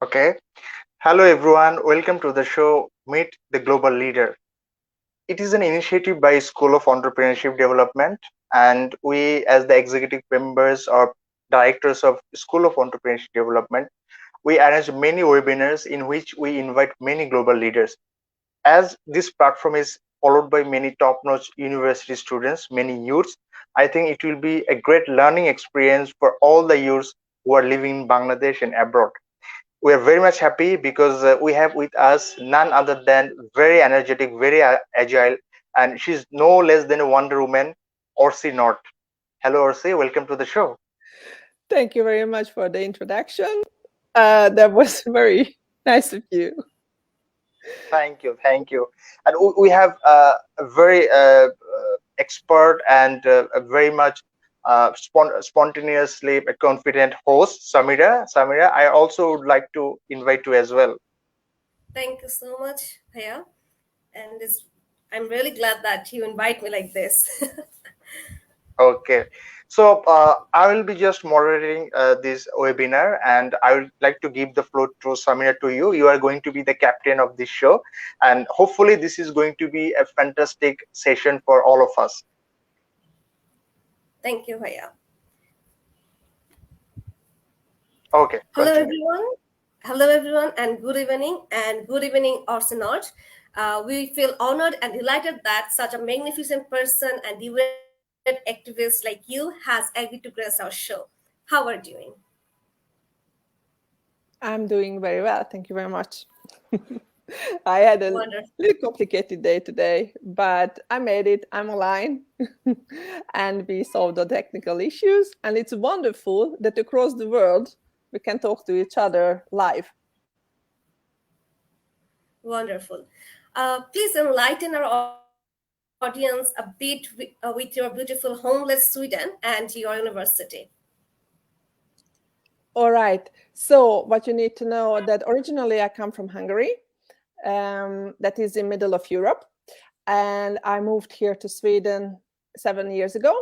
Okay. Hello, everyone. Welcome to the show Meet the Global Leader. It is an initiative by School of Entrepreneurship Development, and we, as the executive members or directors of School of Entrepreneurship Development, we arrange many webinars in which we invite many global leaders. As this platform is followed by many top-notch university students, many youths, I think it will be a great learning experience for all the youths who are living in Bangladesh and abroad. We are very much happy because we have with us none other than very energetic, very agile, and she's no less than a Wonder Woman, Orsi North. Hello, Orsi. Welcome to the show. Thank you very much for the introduction. That was very nice of you. Thank you. And we have a very expert and a very much spontaneously confident host, Samira. Samira, I also would like to invite you as well. Thank you so much, Haya. And I'm really glad that you invite me like this. Okay, so I will be just moderating this webinar, and I would like to give the floor to Samira to you. You are going to be the captain of this show, and hopefully, this is going to be a fantastic session for all of us. Thank you, Haya. Okay, Hello, continue. everyone. Hello, everyone, and good evening, Arsenal. We feel honored and delighted that such a magnificent person and devoted activist like you has agreed to grace our show. How are you doing? I'm doing very well. Thank you very much. I had a Wonderful. little complicated day today, but I made it. I'm online. And we solved the technical issues. And it's wonderful that across the world, we can talk to each other live. Wonderful. Please enlighten our audience a bit with your beautiful homeless Sweden and your university. All right. So what you need to know that originally I come from Hungary, that is in middle of Europe, and I moved here to Sweden 7 years ago.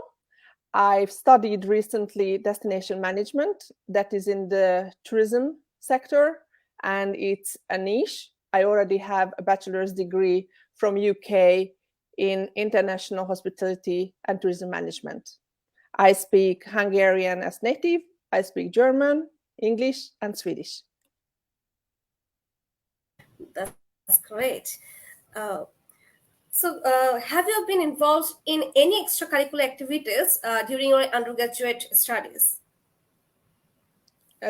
I've studied recently destination management, that is in the tourism sector, and it's a niche. I already have a bachelor's degree from UK in international hospitality and tourism management. I speak Hungarian as native. I speak German, English, and Swedish. That's great. Have you been involved in any extracurricular activities during your undergraduate studies?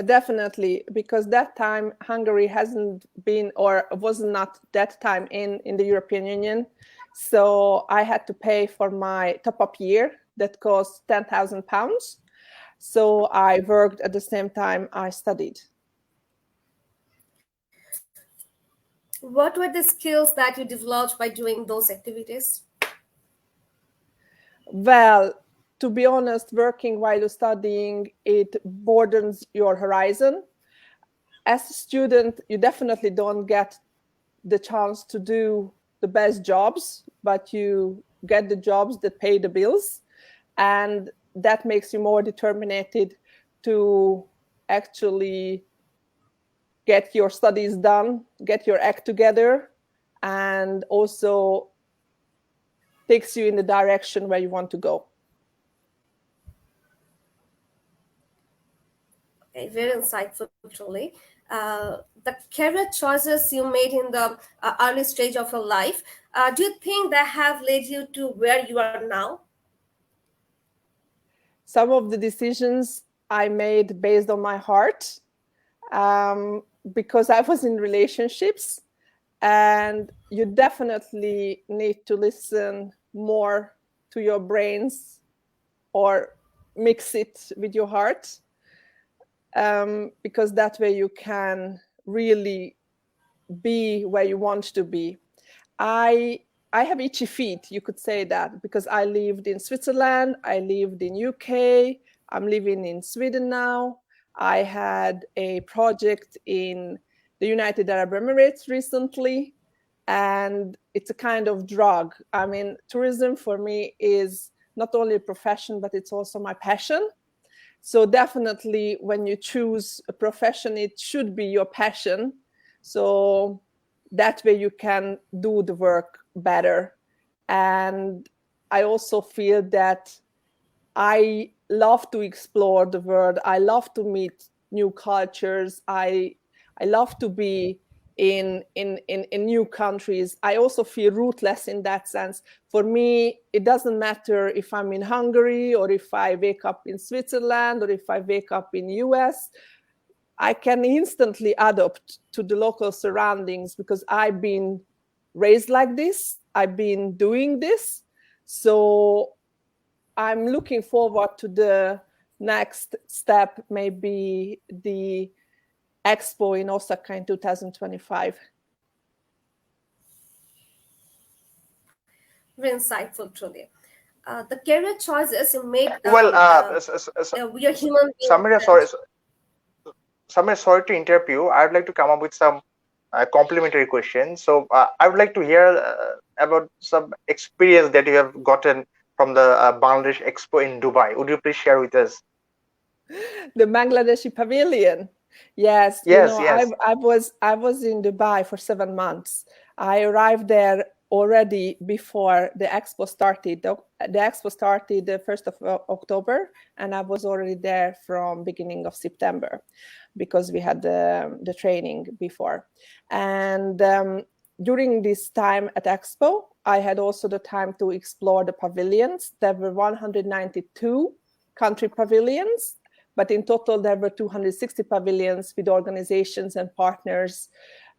Definitely, because that time Hungary hasn't been or was not that time in the European Union. So I had to pay for my top-up year that cost £10,000. So I worked at the same time I studied. What were the skills that you developed by doing those activities? Well, to be honest, working while you're studying, it broadens your horizon. As a student, you definitely don't get the chance to do the best jobs, but you get the jobs that pay the bills. And that makes you more determined to actually get your studies done, get your act together, and also takes you in the direction where you want to go. Okay, very insightful, truly. The career choices you made in the early stage of your life, do you think that have led you to where you are now? Some of the decisions I made based on my heart, because I was in relationships, and you definitely need to listen more to your brains or mix it with your heart, because that way you can really be where you want to be. I have itchy feet, you could say that, because I lived in Switzerland, I lived in UK, I'm living in Sweden now. I had a project in the United Arab Emirates recently, and it's a kind of drug. I mean, tourism for me is not only a profession, but it's also my passion. So definitely when you choose a profession, it should be your passion. So that way you can do the work better. And I also feel that I love to explore the world. I love to meet new cultures. I love to be in new countries. I also feel rootless in that sense. For me, it doesn't matter if I'm in Hungary or if I wake up in Switzerland or if I wake up in US. I can instantly adapt to the local surroundings because I've been raised like this. I've been doing this. So I'm looking forward to the next step, maybe the expo in Osaka in 2025. Very insightful, truly. The career choices you made, Well, we are human beings. Samira, sorry, Samir, sorry to interrupt you. I'd like to come up with some complimentary questions. So I would like to hear about some experience that you have gotten from the Bangladesh Expo in Dubai. Would you please share with us? The Bangladeshi pavilion. Yes, Yes, yes. I was in Dubai for 7 months. I arrived there already before the expo started. The expo started the 1st of October, and I was already there from beginning of September because we had the training before. And during this time at expo, I had also the time to explore the pavilions. There were 192 country pavilions, but in total, there were 260 pavilions with organizations and partners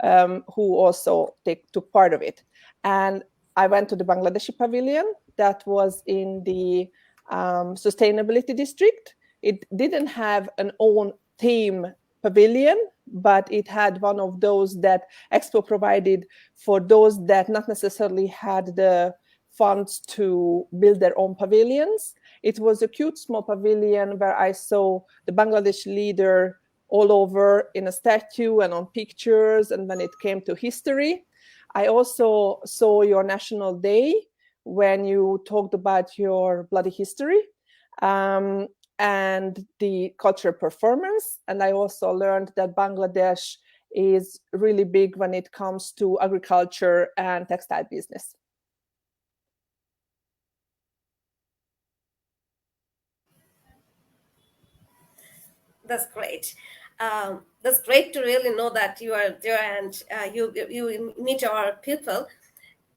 who also took part of it. And I went to the Bangladeshi pavilion that was in the sustainability district. It didn't have an own theme pavilion, but it had one of those that Expo provided for those that not necessarily had the funds to build their own pavilions. It was a cute small pavilion where I saw the Bangladesh leader all over in a statue and on pictures. And when it came to history, I also saw your National Day when you talked about your bloody history and the cultural performance. And I also learned that Bangladesh is really big when it comes to agriculture and textile business. That's great. That's great to really know that you are there and you meet our people.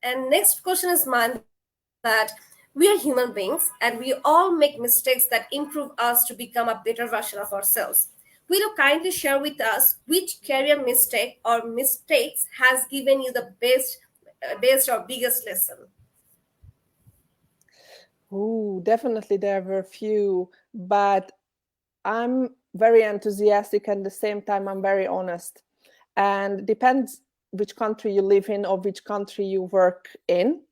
And next question is mine, that we are human beings and we all make mistakes that improve us to become a better version of ourselves. Will you kindly share with us which career mistake or mistakes has given you the best or biggest lesson? Oh, definitely there were a few, but I'm very enthusiastic and at the same time I'm very honest. And depends which country you live in or which country you work in.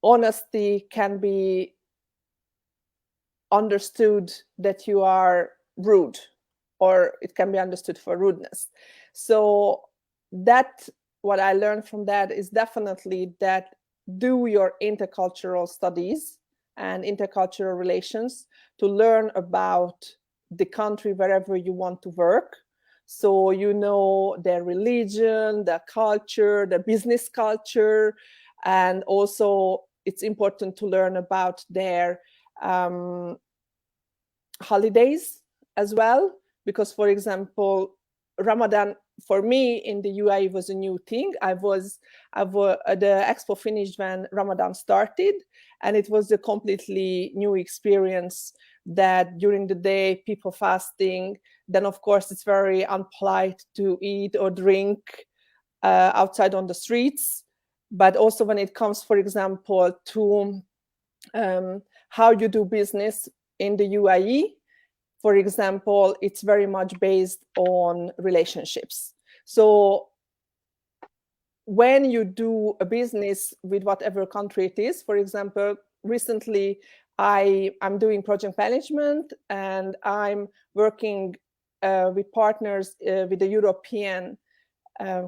Honesty can be understood that you are rude, or it can be understood for rudeness. So that what I learned from that is definitely that do your intercultural studies and intercultural relations to learn about the country wherever you want to work. So you know their religion, their culture, their business culture, and also it's important to learn about their holidays as well, because for example Ramadan for me in the UAE was a new thing. The expo finished when Ramadan started, and it was a completely new experience that during the day people fasting, then of course it's very unpolite to eat or drink outside on the streets. But also when it comes, for example, to how you do business in the UAE, for example, it's very much based on relationships. So when you do a business with whatever country it is, for example, recently I'm doing project management and I'm working with partners with a European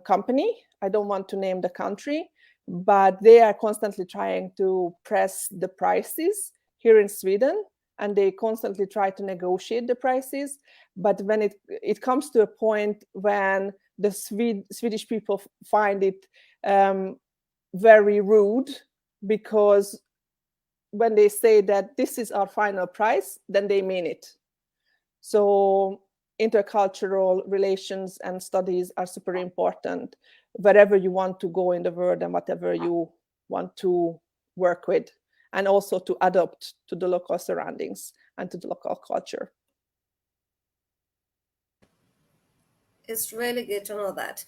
company. I don't want to name the country, but they are constantly trying to press the prices here in Sweden. and they constantly try to negotiate the prices. But when it comes to a point when the Swedish people find it very rude, because when they say that this is our final price, then they mean it. So intercultural relations and studies are super important wherever you want to go in the world and whatever you want to work with, and also to adapt to the local surroundings and to the local culture. It's really good to know that.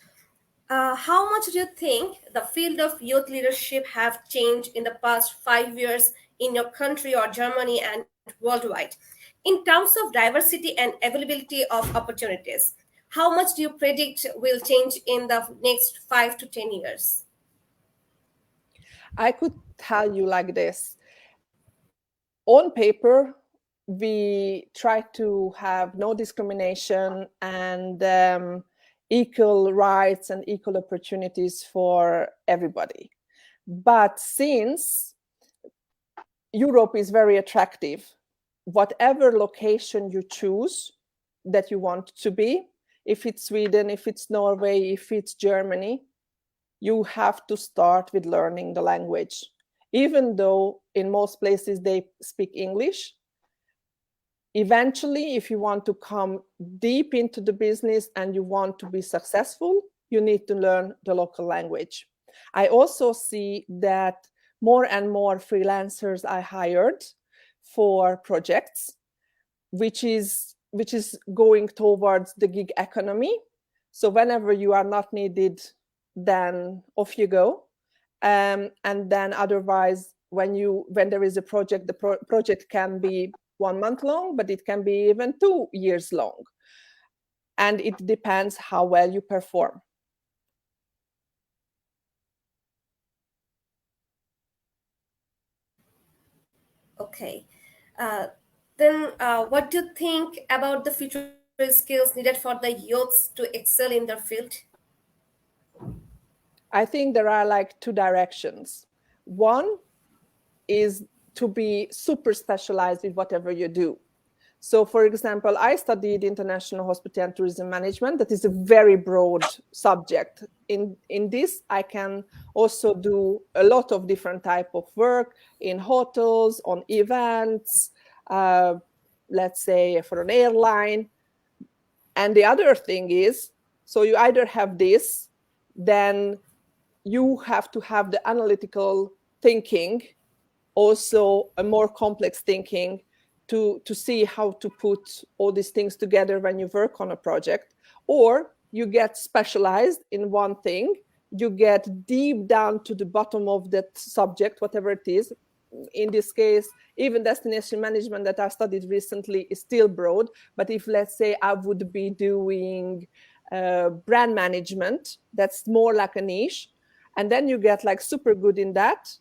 How much do you think the field of youth leadership have changed in the past 5 years in your country or Germany and worldwide, in terms of diversity and availability of opportunities? How much do you predict will change in the next 5 to 10 years? I could tell you like this. On paper, we try to have no discrimination and equal rights and equal opportunities for everybody. But since Europe is very attractive, whatever location you choose that you want to be, if it's Sweden, if it's Norway, if it's Germany, you have to start with learning the language. Even though in most places they speak English, eventually, if you want to come deep into the business and you want to be successful, you need to learn the local language. I also see that more and more freelancers are hired for projects, which is going towards the gig economy. So whenever you are not needed, then off you go. And then otherwise, when there is a project, the project can be 1 month long, but it can be even 2 years long. And it depends how well you perform. Okay. Then what do you think about the future skills needed for the youths to excel in their field? I think there are like two directions. One is to be super specialized with whatever you do. So, for example, I studied international hospitality and tourism management. That is a very broad subject. In this, I can also do a lot of different type of work in hotels, on events, let's say for an airline. And the other thing is, so you either have this, then you have to have the analytical thinking, also a more complex thinking to see how to put all these things together when you work on a project. Or you get specialized in one thing, you get deep down to the bottom of that subject, whatever it is. In this case, even destination management that I studied recently is still broad. But if, let's say, I would be doing brand management, that's more like a niche. And then you get like super good in that.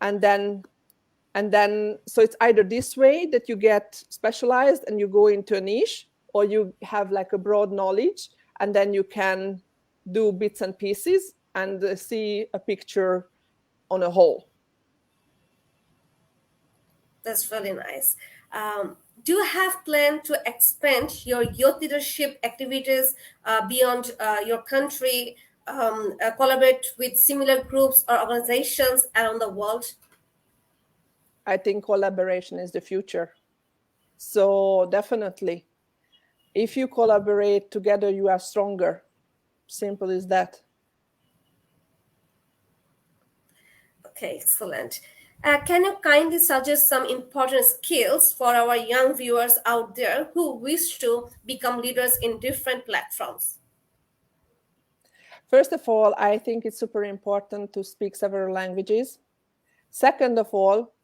And then so it's either this way that you get specialized and you go into a niche, or you have like a broad knowledge and then you can do bits and pieces and see a picture on a whole. That's really nice. Do you have plan to expand your youth leadership activities beyond your country, collaborate with similar groups or organizations around the world? I think collaboration is the future. So definitely, if you collaborate together, you are stronger. Simple as that. Okay, excellent. Can you kindly suggest some important skills for our young viewers out there who wish to become leaders in different platforms? First of all, I think it's super important to speak several languages. Second of all,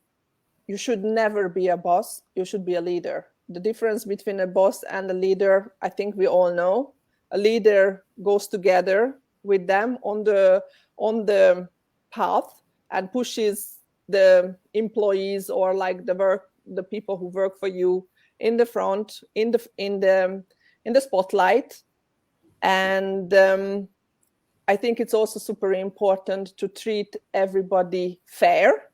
you should never be a boss. You should be a leader. The difference between a boss and a leader, I think we all know. A leader goes together with them on the path and pushes the employees or like the people who work for you in the front, in the spotlight. And I think it's also super important to treat everybody fair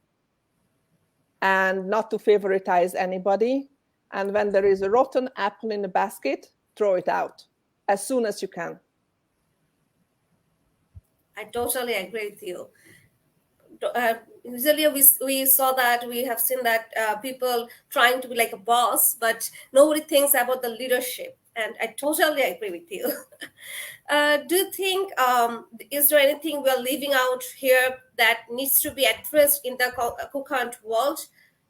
and not to favoritize anybody. And when there is a rotten apple in the basket, throw it out as soon as you can. I totally agree with you. Usually we saw that, we have seen that people trying to be like a boss, but nobody thinks about the leadership, and I totally agree with you. Do you think, is there anything we're leaving out here that needs to be addressed in the current world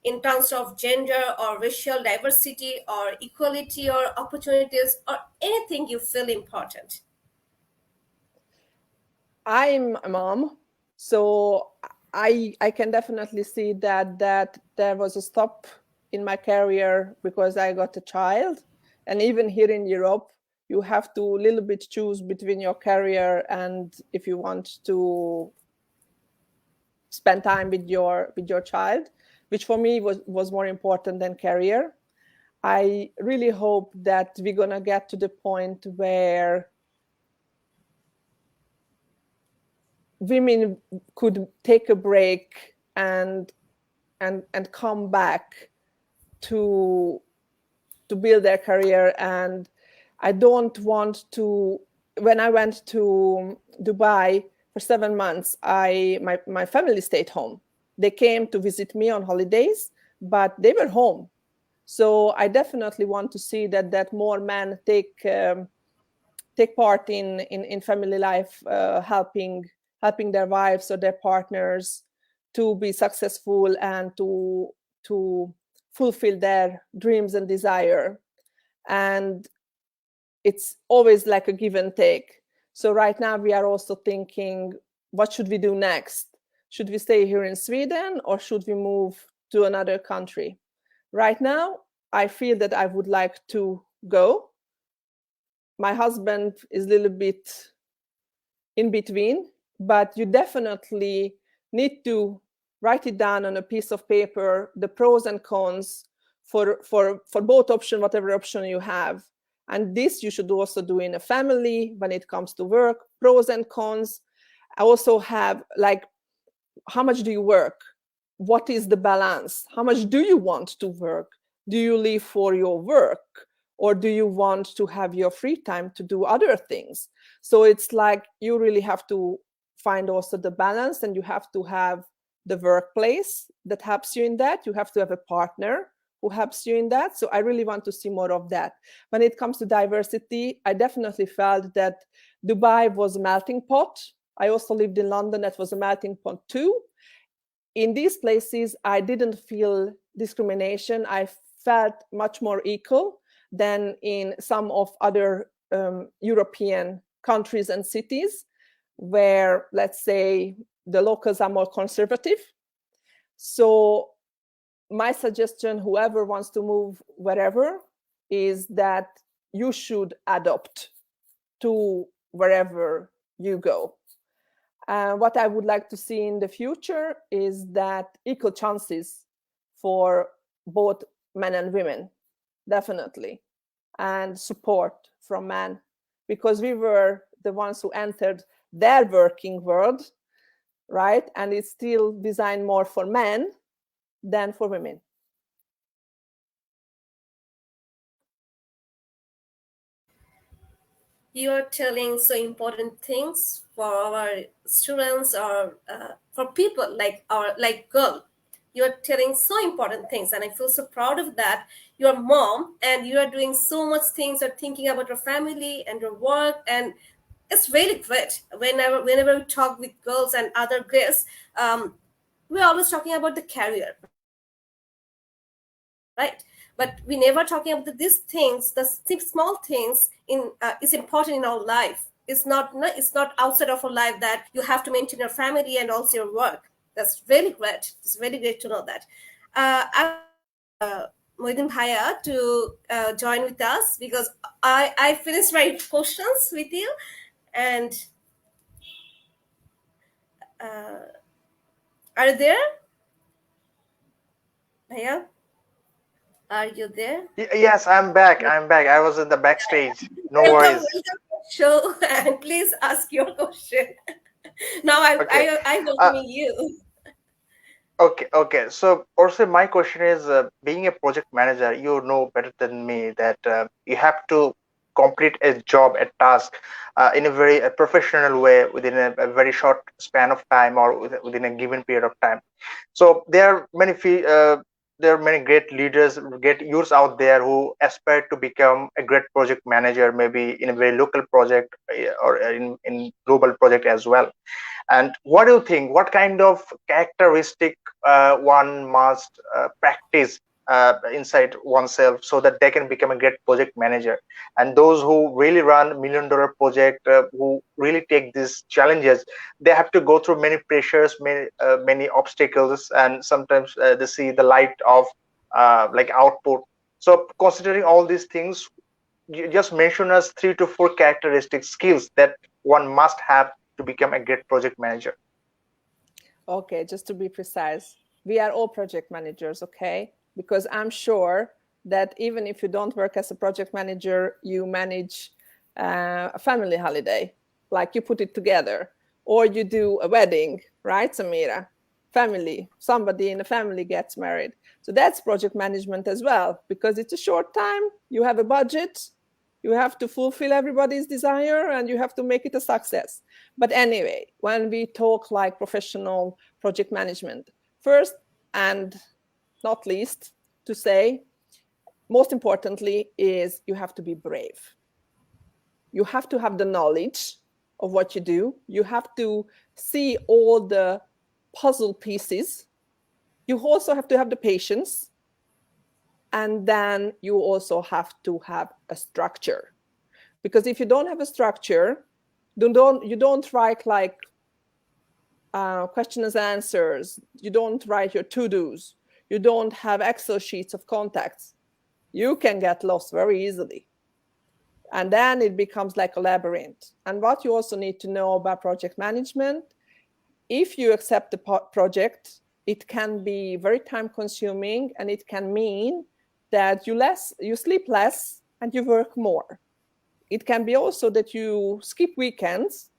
in terms of gender or racial diversity or equality or opportunities or anything you feel important? I'm a mom, so I can definitely see that there was a stop in my career because I got a child. And even here in Europe, you have to a little bit choose between your career and if you want to spend time with your child, which for me was more important than career. I really hope that we're gonna get to the point where women could take a break and come back to build their career. And I don't want to, when I went to Dubai for 7 months, my family stayed home. They came to visit me on holidays, but they were home. So I definitely want to see that more men take part in family life, helping their wives or their partners to be successful and to fulfill their dreams and desire. And it's always like a give and take. So right now we are also thinking, what should we do next? Should we stay here in Sweden or should we move to another country? Right now, I feel that I would like to go. My husband is a little bit in between, but you definitely need to write it down on a piece of paper, the pros and cons for both options, whatever option you have. And this you should also do in a family when it comes to work, pros and cons. I also have like, how much do you work? What is the balance? How much do you want to work? Do you live for your work? Or do you want to have your free time to do other things? So it's like you really have to find also the balance, and you have to have the workplace that helps you in that. You have to have a partner who helps you in that. So I really want to see more of that. When it comes to diversity, I definitely felt that Dubai was a melting pot. I also lived in London, that was a melting pot too. In these places, I didn't feel discrimination. I felt much more equal than in some of other European countries and cities where, let's say, the locals are more conservative. So my suggestion, whoever wants to move wherever, is that you should adopt to wherever you go. What I would like to see in the future is that equal chances for both men and women, definitely, and support from men, because we were the ones who entered their working world, right? And it's still designed more for men than for women. You are telling so important things for our students or for people like our like girl. You are telling so important things, and I feel so proud of that. Your mom, and you are doing so much things. You're thinking about your family and your work, and it's really great. Whenever we talk with girls and other guests, we're always talking about the career, right? But we never talking about these things. The small things is important in our life. It's not outside of our life that you have to maintain your family and also your work. That's really great. It's really great to know that. I would like Moidin Bhaiya to join with us because I finished my questions with you, and uh, are you there, Bhaiya? Are you there? Yes, I'm back. I'm back. I was in the backstage. No Welcome, worries. welcome to the show, and please ask your question. Now Okay. I'm Uh, welcoming you. Okay. So, also, my question is, being a project manager, you know better than me that you have to complete a job, a task, in a very professional way within a very short span of time or within a given period of time. So there are many great leaders, great youths out there who aspire to become a great project manager, maybe in a very local project or in global project as well. And what do you think? What kind of characteristic one must practice inside oneself so that they can become a great project manager? And those who really run million-dollar project, who really take these challenges, they have to go through many pressures, many obstacles, and sometimes they see the light of like output. So, considering all these things, you just mention us 3 to 4 characteristic skills that one must have to become a great project manager. Okay, just to be precise, we are all project managers, okay? Because I'm sure that even if you don't work as a project manager, you manage a family holiday, like you put it together, or you do a wedding, right, Samira? Family, somebody in the family gets married. So that's project management as well, because it's a short time, you have a budget, you have to fulfill everybody's desire, and you have to make it a success. But anyway, when we talk like professional project management, first and not least to say, most importantly, is you have to be brave. You have to have the knowledge of what you do. You have to see all the puzzle pieces. You also have to have the patience. And then you also have to have a structure. Because if you don't have a structure, you don't write like questions and answers. You don't write your to-dos. You don't have Excel sheets of contacts. You can get lost very easily. And then it becomes like a labyrinth. And what you also need to know about project management, if you accept the project, it can be very time consuming, and it can mean that you sleep less and you work more. It can be also that you skip weekends,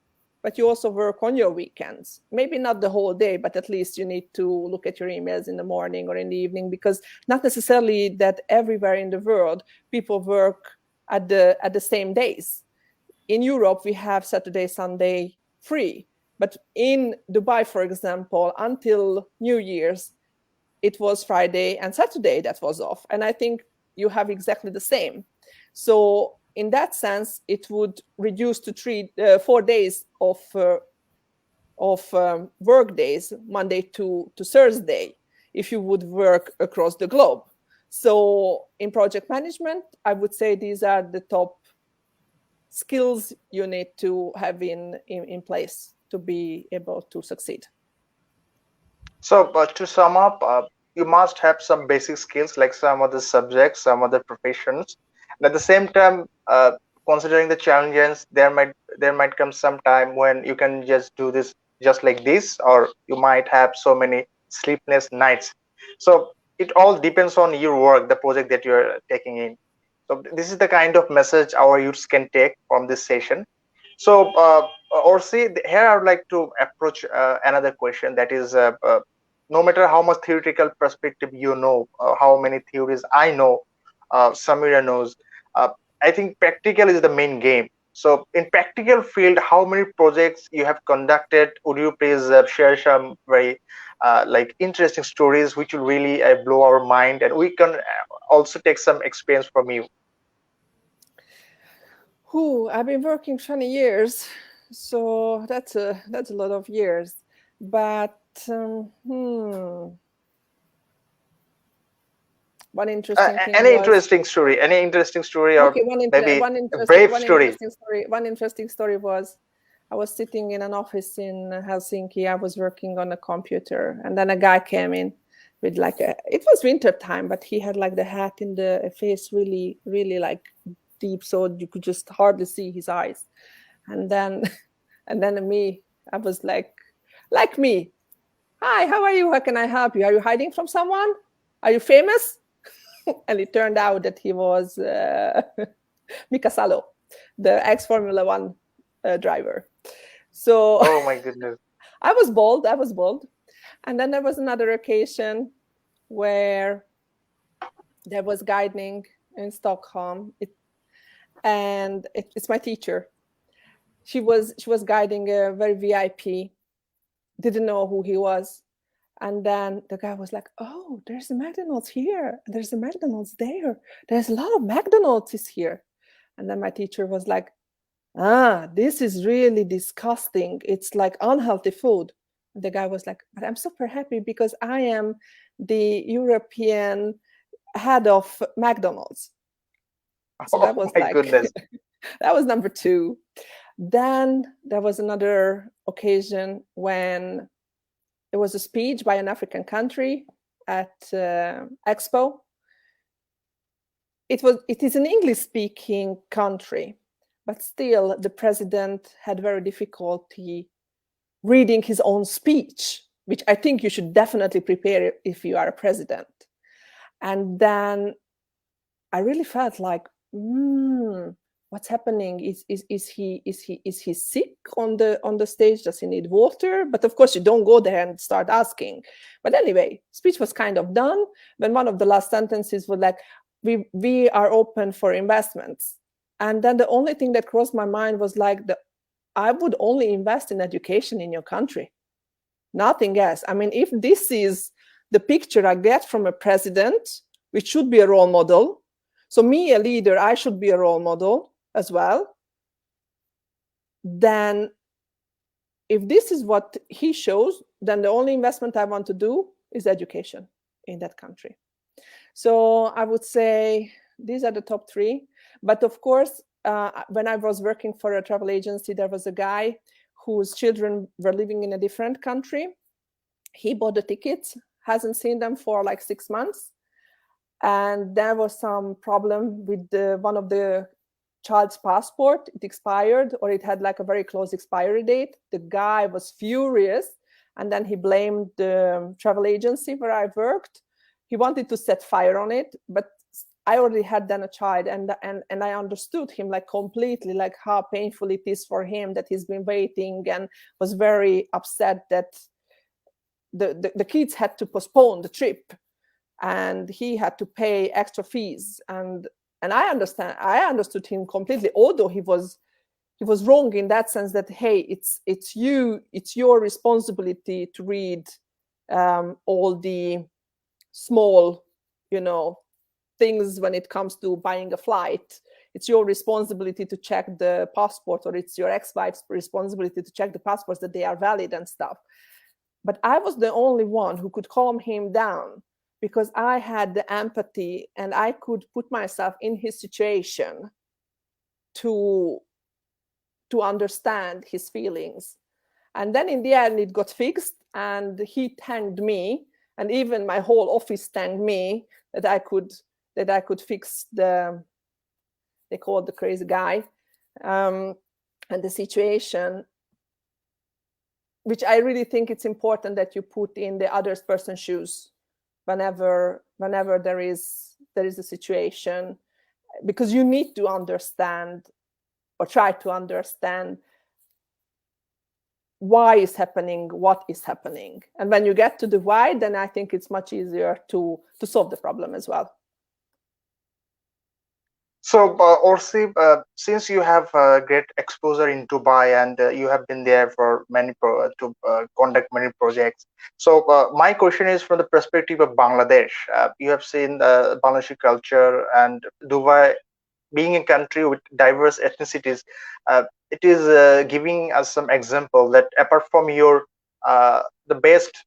but you also work on your weekends. Maybe not the whole day, but at least you need to look at your emails in the morning or in the evening, because not necessarily that everywhere in the world people work at the same days. In Europe, we have Saturday, Sunday free. But in Dubai, for example, until New Year's, it was Friday and Saturday that was off. And I think you have exactly the same. So in that sense, it would reduce to 4 days of work days, Monday to Thursday, if you would work across the globe. So in project management, I would say these are the top skills you need to have in place to be able to succeed. So, to sum up, you must have some basic skills like some of the subjects, some of the professions. And at the same time, considering the challenges, there might come some time when you can just do this just like this, or you might have so many sleepless nights. So it all depends on your work, the project that you're taking in. So this is the kind of message our youths can take from this session. So, Orsi, here I would like to approach another question, that is, no matter how much theoretical perspective you know, how many theories I know, Samira knows, uh, I think practical is the main game. So, in practical field, how many projects you have conducted? Would you please share some very like interesting stories which will really blow our mind, and we can also take some experience from you. I've been working 20 years, so that's a lot of years. But one interesting thing Any was interesting story? Any interesting story, or okay. maybe a brave One story? interesting story. One interesting story was I was sitting in an office in Helsinki. I was working on a computer, and then a guy came in with like it was winter time, but he had like the hat in the face really, really like deep, so you could just hardly see his eyes. And then, and then me, I was like me. Hi, how are you? How can I help you? Are you hiding from someone? Are you famous? And it turned out that he was Mika Salo, the ex-Formula One driver. So Oh my goodness. I was bold. And then there was another occasion where there was guiding in Stockholm, it's my teacher. She was guiding a very VIP, didn't know who he was. And then the guy was like, "Oh, there's a McDonald's here. There's a McDonald's there. There's a lot of McDonald's is here." And then my teacher was like, "Ah, this is really disgusting. It's like unhealthy food." And the guy was like, "But I'm super happy because I am the European head of McDonald's." So Oh that was my like, goodness. that was number two. Then there was another occasion when there was a speech by an African country at Expo. It is an English-speaking country, but still the president had very difficulty reading his own speech, which I think you should definitely prepare if you are a president. And then I really felt like, what's happening? Is he sick on the stage? Does he need water? But of course, you don't go there and start asking. But anyway, speech was kind of done. When one of the last sentences was like, "We are open for investments," and then the only thing that crossed my mind was like, I would only invest in education in your country, nothing else. I mean, if this is the picture I get from a president, which should be a role model. So me, a leader, I should be a role model as well. Then if this is what he shows, then the only investment I want to do is education in that country. So I would say these are the top three. But of course, when I was working for a travel agency, there was a guy whose children were living in a different country. He bought the tickets, hasn't seen them for like 6 months. And there was some problem with one of the child's passport. It expired, or it had like a very close expiry date. The guy was furious, and then he blamed the travel agency where I worked. He wanted to set fire on it, but I already had then a child, and I understood him like completely, like how painful it is for him that he's been waiting, and was very upset that the kids had to postpone the trip, and he had to pay extra fees. And I understood him completely, although he was wrong in that sense that, hey, it's your responsibility to read all the small, things when it comes to buying a flight. It's your responsibility to check the passport, or it's your ex-wife's responsibility to check the passports that they are valid and stuff. But I was the only one who could calm him down, because I had the empathy and I could put myself in his situation to understand his feelings. And then in the end, it got fixed, and he thanked me, and even my whole office thanked me that I could fix they call it the crazy guy, and the situation, which I really think it's important that you put in the other person's shoes whenever there is a situation, because you need to understand, or try to understand, why is happening, what is happening. And when you get to the why, then I think it's much easier to solve the problem as well. So, Orsi, since you have great exposure in Dubai, and you have been there for to conduct many projects. So, my question is from the perspective of Bangladesh. You have seen Bangladeshi culture, and Dubai being a country with diverse ethnicities, it is giving us some example that apart from your the best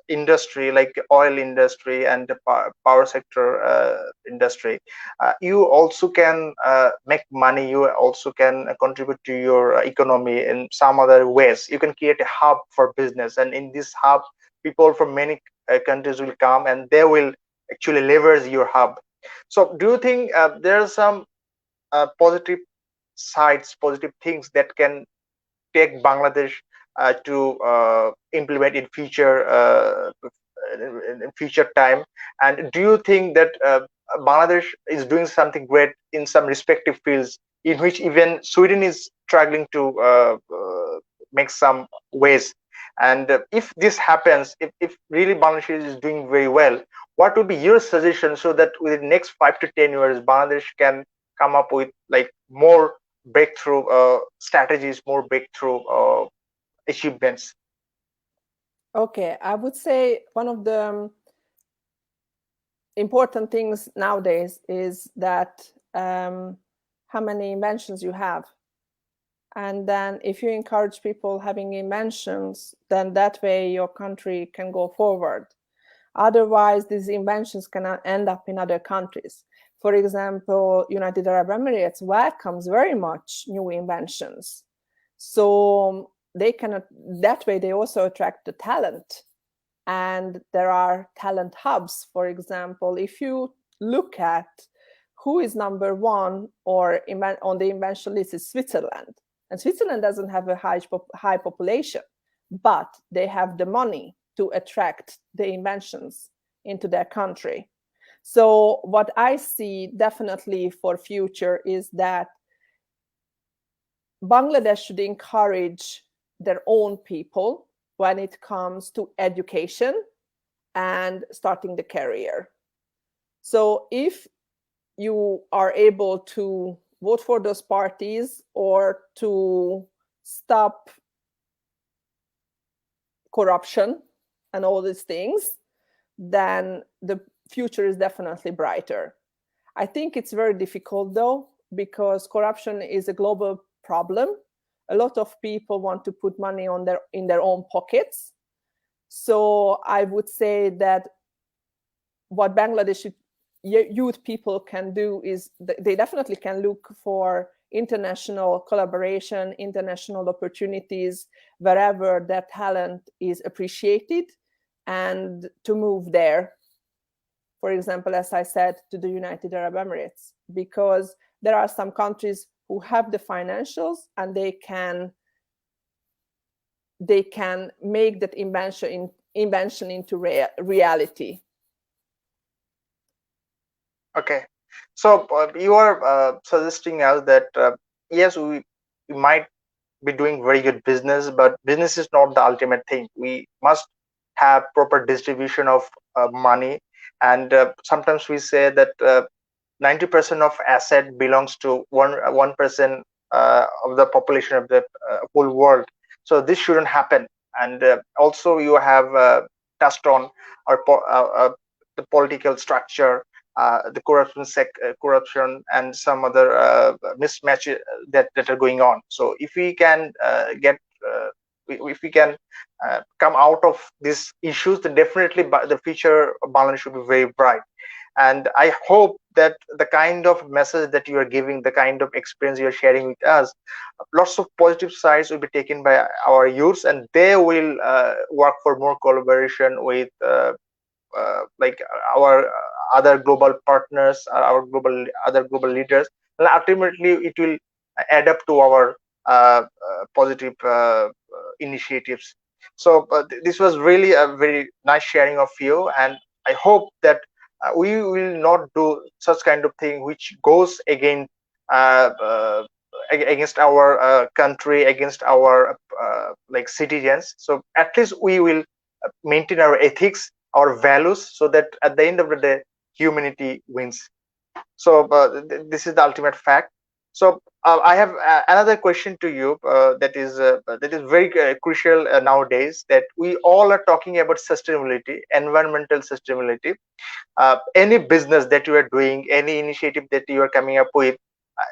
industry like oil industry and the power sector industry, you also can make money. You also can contribute to your economy in some other ways. You can create a hub for business, and in this hub, people from many countries will come, and they will actually leverage your hub. So, do you think there are some positive sides, positive things that can take Bangladesh to implement in future time? And do you think that Bangladesh is doing something great in some respective fields, in which even Sweden is struggling to make some ways? And if this happens, if really Bangladesh is doing very well, what would be your suggestion so that within the next 5 to 10 years, Bangladesh can come up with like more breakthrough strategies, more breakthrough achievements? Okay, I would say one of the important things nowadays is that how many inventions you have. And then if you encourage people having inventions, then that way your country can go forward. Otherwise, these inventions can end up in other countries. For example, United Arab Emirates welcomes very much new inventions. So they cannot, that way they also attract the talent. And there are talent hubs. For example, if you look at who is number one or on the invention list, is Switzerland. And Switzerland doesn't have a high population, but they have the money to attract the inventions into their country. So what I see definitely for future is that Bangladesh should encourage their own people when it comes to education and starting the career. So if you are able to vote for those parties or to stop corruption and all these things, then the future is definitely brighter. I think it's very difficult though, because corruption is a global problem. A lot of people want to put money in their own pockets. So I would say that what Bangladeshi youth people can do is they definitely can look for international collaboration, international opportunities, wherever their talent is appreciated, and to move there. For example, as I said, to the United Arab Emirates, because there are some countries who have the financials and they can make that invention into reality. Okay, so you are suggesting us that yes, we might be doing very good business, but business is not the ultimate thing. We must have proper distribution of money, and sometimes we say that 90% of asset belongs to 1% of the population of the whole world. So this shouldn't happen. And also you have touched on the political structure, the corruption, and some other mismatch that are going on. So if we can if we can come out of these issues, then definitely the future of Bangladesh should be very bright. And I hope that the kind of message that you are giving, the kind of experience you are sharing with us, lots of positive sides will be taken by our youths, and they will work for more collaboration with like our other global partners, our other global leaders, and ultimately it will add up to our positive initiatives. So this was really a very nice sharing of you, and I hope that we will not do such kind of thing which goes uh, uh, against our country, against our like citizens. So at least we will maintain our ethics, our values, so that at the end of the day humanity wins. So this is the ultimate fact. So I have another question to you that is very crucial nowadays, that we all are talking about sustainability, environmental sustainability. Any business that you are doing, any initiative that you are coming up with,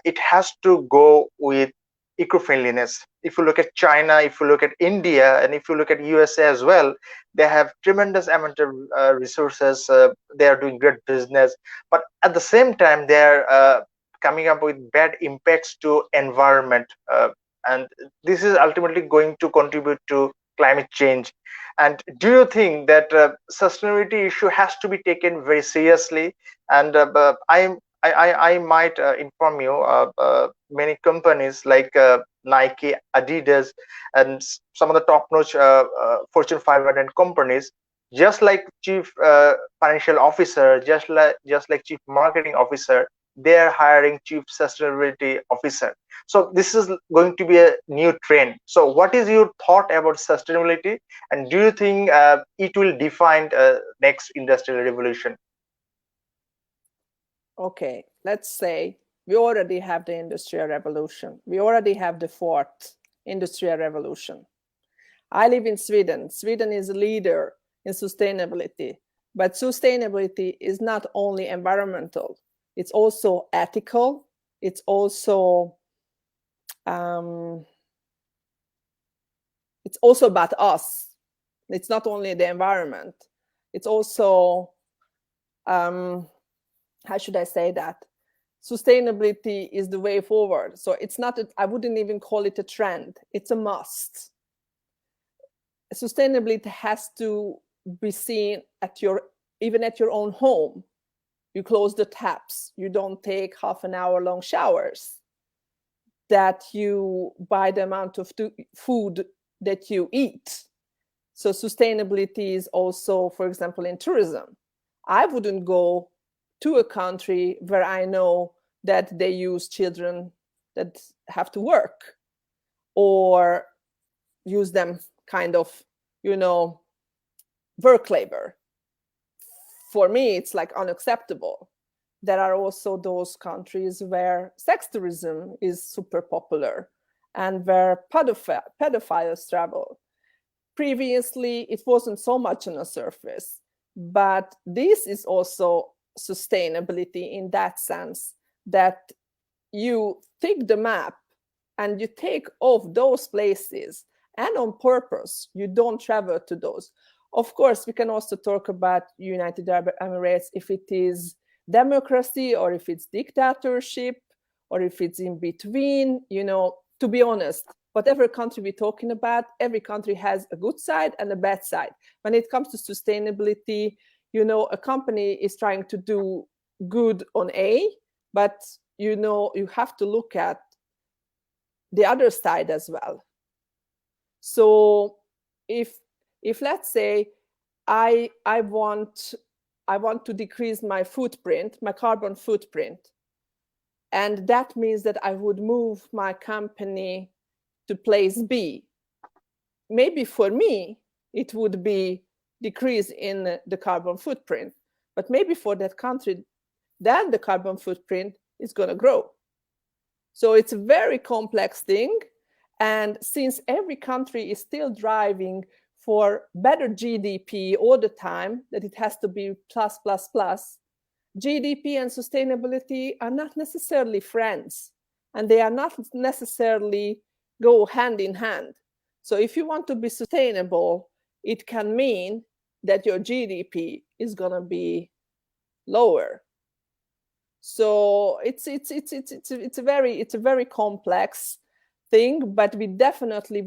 it has to go with eco-friendliness. If you look at China, if you look at India, and if you look at USA as well, they have tremendous amount of resources. They are doing great business, but at the same time, they are coming up with bad impacts to environment, and this is ultimately going to contribute to climate change. And do you think that sustainability issue has to be taken very seriously? And I might inform you, many companies like Nike, Adidas, and some of the top-notch Fortune 500 companies, just like chief financial officer, just like chief marketing officer, they are hiring chief sustainability officer. So this is going to be a new trend. So what is your thought about sustainability, and do you think it will define next industrial revolution? Okay, let's say we already have the industrial revolution. We already have the fourth industrial revolution. I live in Sweden. Sweden is a leader in sustainability, but sustainability is not only environmental, it's also ethical, it's also about us. It's not only the environment, it's also how should I say that? Sustainability is the way forward. So it's not, I wouldn't even call it a trend, it's a must. Sustainability has to be seen even at your own home. You close the taps, you don't take half an hour long showers, that you buy the amount of food that you eat. So sustainability is also, for example, in tourism. I wouldn't go to a country where I know that they use children that have to work or use them kind of, work labor. For me, it's like unacceptable. There are also those countries where sex tourism is super popular and where pedophiles travel. Previously, it wasn't so much on the surface, but this is also sustainability in that sense, that you take the map and you take off those places, and on purpose you don't travel to those. Of course, we can also talk about United Arab Emirates, if it is democracy or if it's dictatorship or if it's in between. To be honest, whatever country we're talking about, every country has a good side and a bad side. When it comes to sustainability, a company is trying to do good on A, but you have to look at the other side as well. So if let's say I want to decrease my footprint, my carbon footprint, and that means that I would move my company to place B. Maybe for me, it would be decrease in the carbon footprint, but maybe for that country, then the carbon footprint is going to grow. So it's a very complex thing. And since every country is still driving for better GDP all the time, that it has to be plus, plus, plus, GDP and sustainability are not necessarily friends, and they are not necessarily go hand in hand. So if you want to be sustainable, it can mean that your GDP is going to be lower. So it's a very complex thing, but we definitely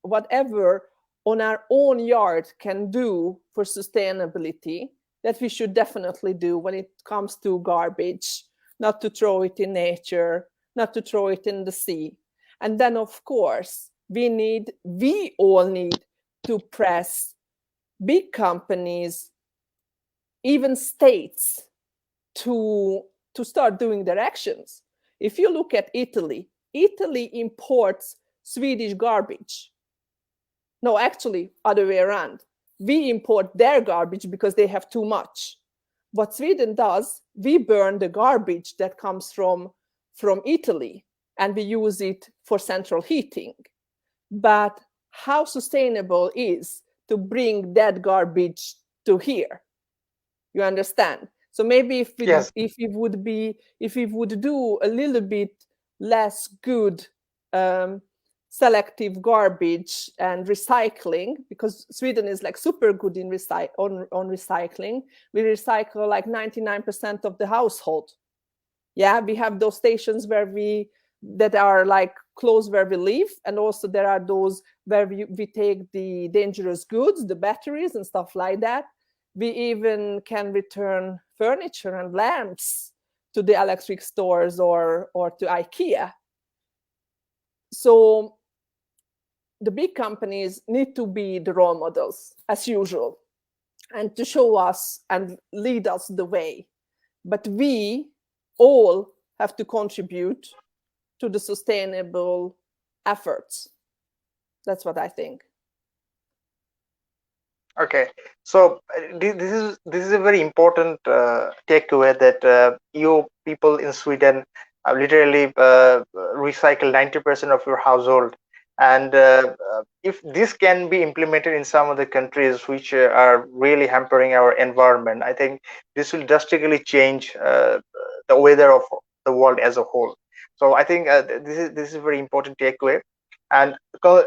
whatever on our own yard can do for sustainability, that we should definitely do when it comes to garbage, not to throw it in nature, not to throw it in the sea. And then, of course, we all need to press big companies, even states, to start doing their actions. If you look at Italy imports Swedish garbage. No, actually, other way around. We import their garbage because they have too much. What Sweden does, we burn the garbage that comes from Italy, and we use it for central heating. But how sustainable is to bring that garbage to here? You understand? So maybe if we would do a little bit less good selective garbage and recycling, because Sweden is like super good in on recycling. We recycle like 99% of the household. Yeah, we have those stations that are like close where we live, and also there are those where we take the dangerous goods, the batteries and stuff like that. We even can return furniture and lamps to the electric stores or to IKEA. So the big companies need to be the role models, as usual, and to show us and lead us the way. But we all have to contribute to the sustainable efforts. That's what I think. Okay, so this is a very important takeaway that you people in Sweden literally recycle 90% of your household, and if this can be implemented in some of the countries which are really hampering our environment, I think this will drastically change the weather of the world as a whole. So I think this is a very important takeaway, and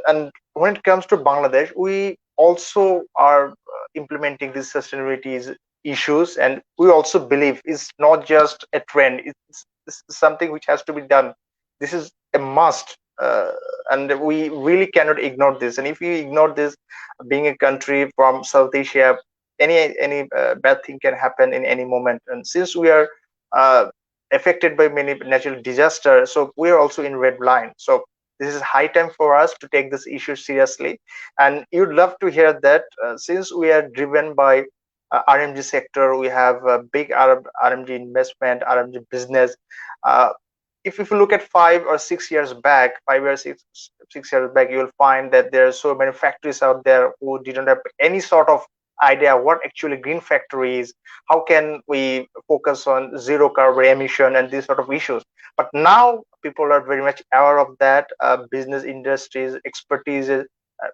and when it comes to Bangladesh, we also are implementing these sustainability issues, and we also believe it's not just a trend, it's something which has to be done. This is a must, and we really cannot ignore this. And if we ignore this, being a country from South Asia, any bad thing can happen in any moment. And since we are uh, affected by many natural disasters, so we are also in red line. So this is high time for us to take this issue seriously. And you'd love to hear that since we are driven by RMG sector, we have a big RMG investment, RMG business. Uh, if you look at 5 or 6 years back, 5 or 6 years back, you will find that there are so many factories out there who didn't have any sort of idea what actually green factory is, how can we focus on zero carbon emission and these sort of issues. But now people are very much aware of that. Business industries, expertise,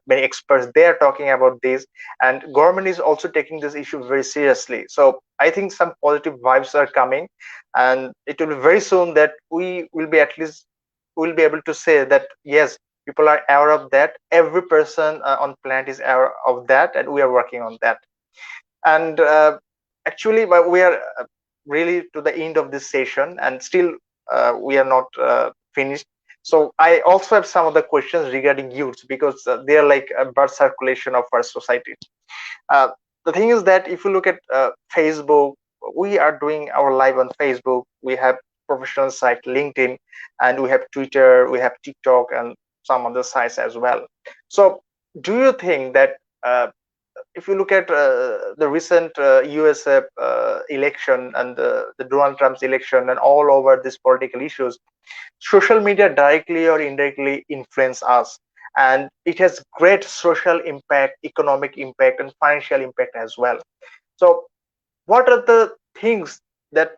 many experts, they are talking about this, and government is also taking this issue very seriously. So I think some positive vibes are coming, and it will be very soon that we will be at least will be able to say that yes, people are aware of that. Every person on planet is aware of that, and we are working on that. And actually, but we are really to the end of this session, and still we are not finished. So I also have some of the questions regarding youth, because they are like a blood circulation of our society. uh, the thing is that if you look at Facebook, we are doing our live on Facebook. We have professional site LinkedIn, and we have Twitter, we have TikTok, and some other sites as well. So do you think that if you look at the recent USA election, and the Donald Trump's election, and all over these political issues, social media directly or indirectly influence us, and it has great social impact, economic impact, and financial impact as well. So what are the things that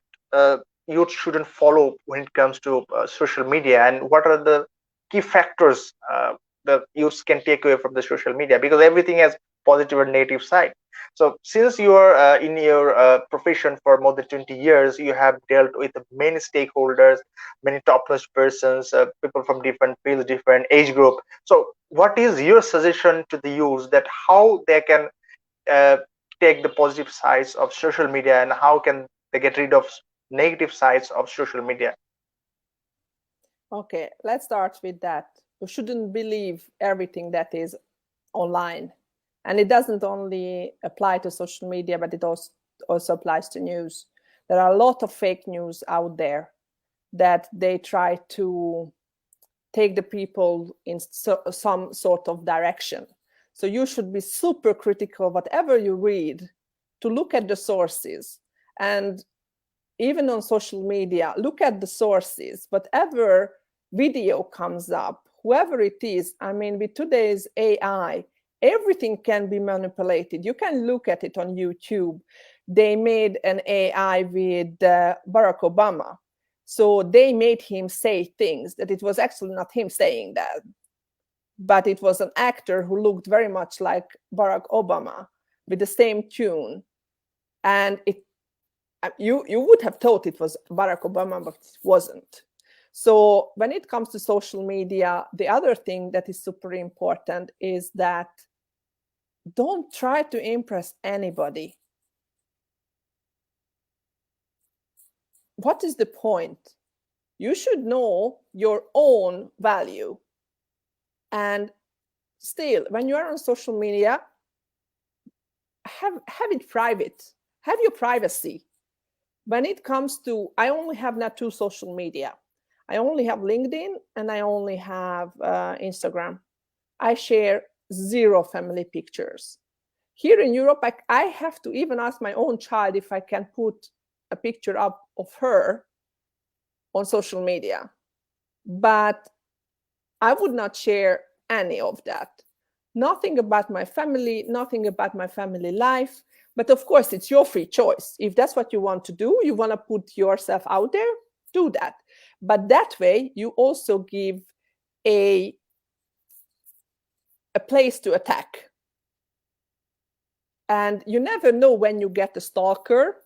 youth shouldn't follow when it comes to social media, and what are the key factors that youths can take away from the social media, because everything has positive and negative side. So since you are in your profession for more than 20 years, you have dealt with many stakeholders, many top-notch persons, people from different fields, different age group. So what is your suggestion to the youth, that how they can uh, take the positive sides of social media, and how can they get rid of negative sides of social media? Okay, let's start with that. You shouldn't believe everything that is online. And it doesn't only apply to social media, but it also applies to news. There are a lot of fake news out there that they try to take the people in some sort of direction. So you should be super critical, whatever you read, to look at the sources. And even on social media, look at the sources. Whatever video comes up, whoever it is, I mean, with today's AI, everything can be manipulated. You can look at it on YouTube. They made an AI with Barack Obama. So they made him say things that it was actually not him saying that, but it was an actor who looked very much like Barack Obama with the same tune. And you would have thought it was Barack Obama, but it wasn't. So when it comes to social media, the other thing that is super important is that don't try to impress anybody. What is the point? You should know your own value. And still, when you are on social media, have it private. Have your privacy. When it comes to, I only have now 2 social media. I only have LinkedIn and I only have Instagram. I share 0 family pictures. Here in Europe, I have to even ask my own child if I can put a picture up of her on social media, but I would not share any of that. Nothing about my family, nothing about my family life. But of course, it's your free choice. If that's what you want to do, you want to put yourself out there, do that. But that way, you also give a place to attack. And you never know when you get a stalker.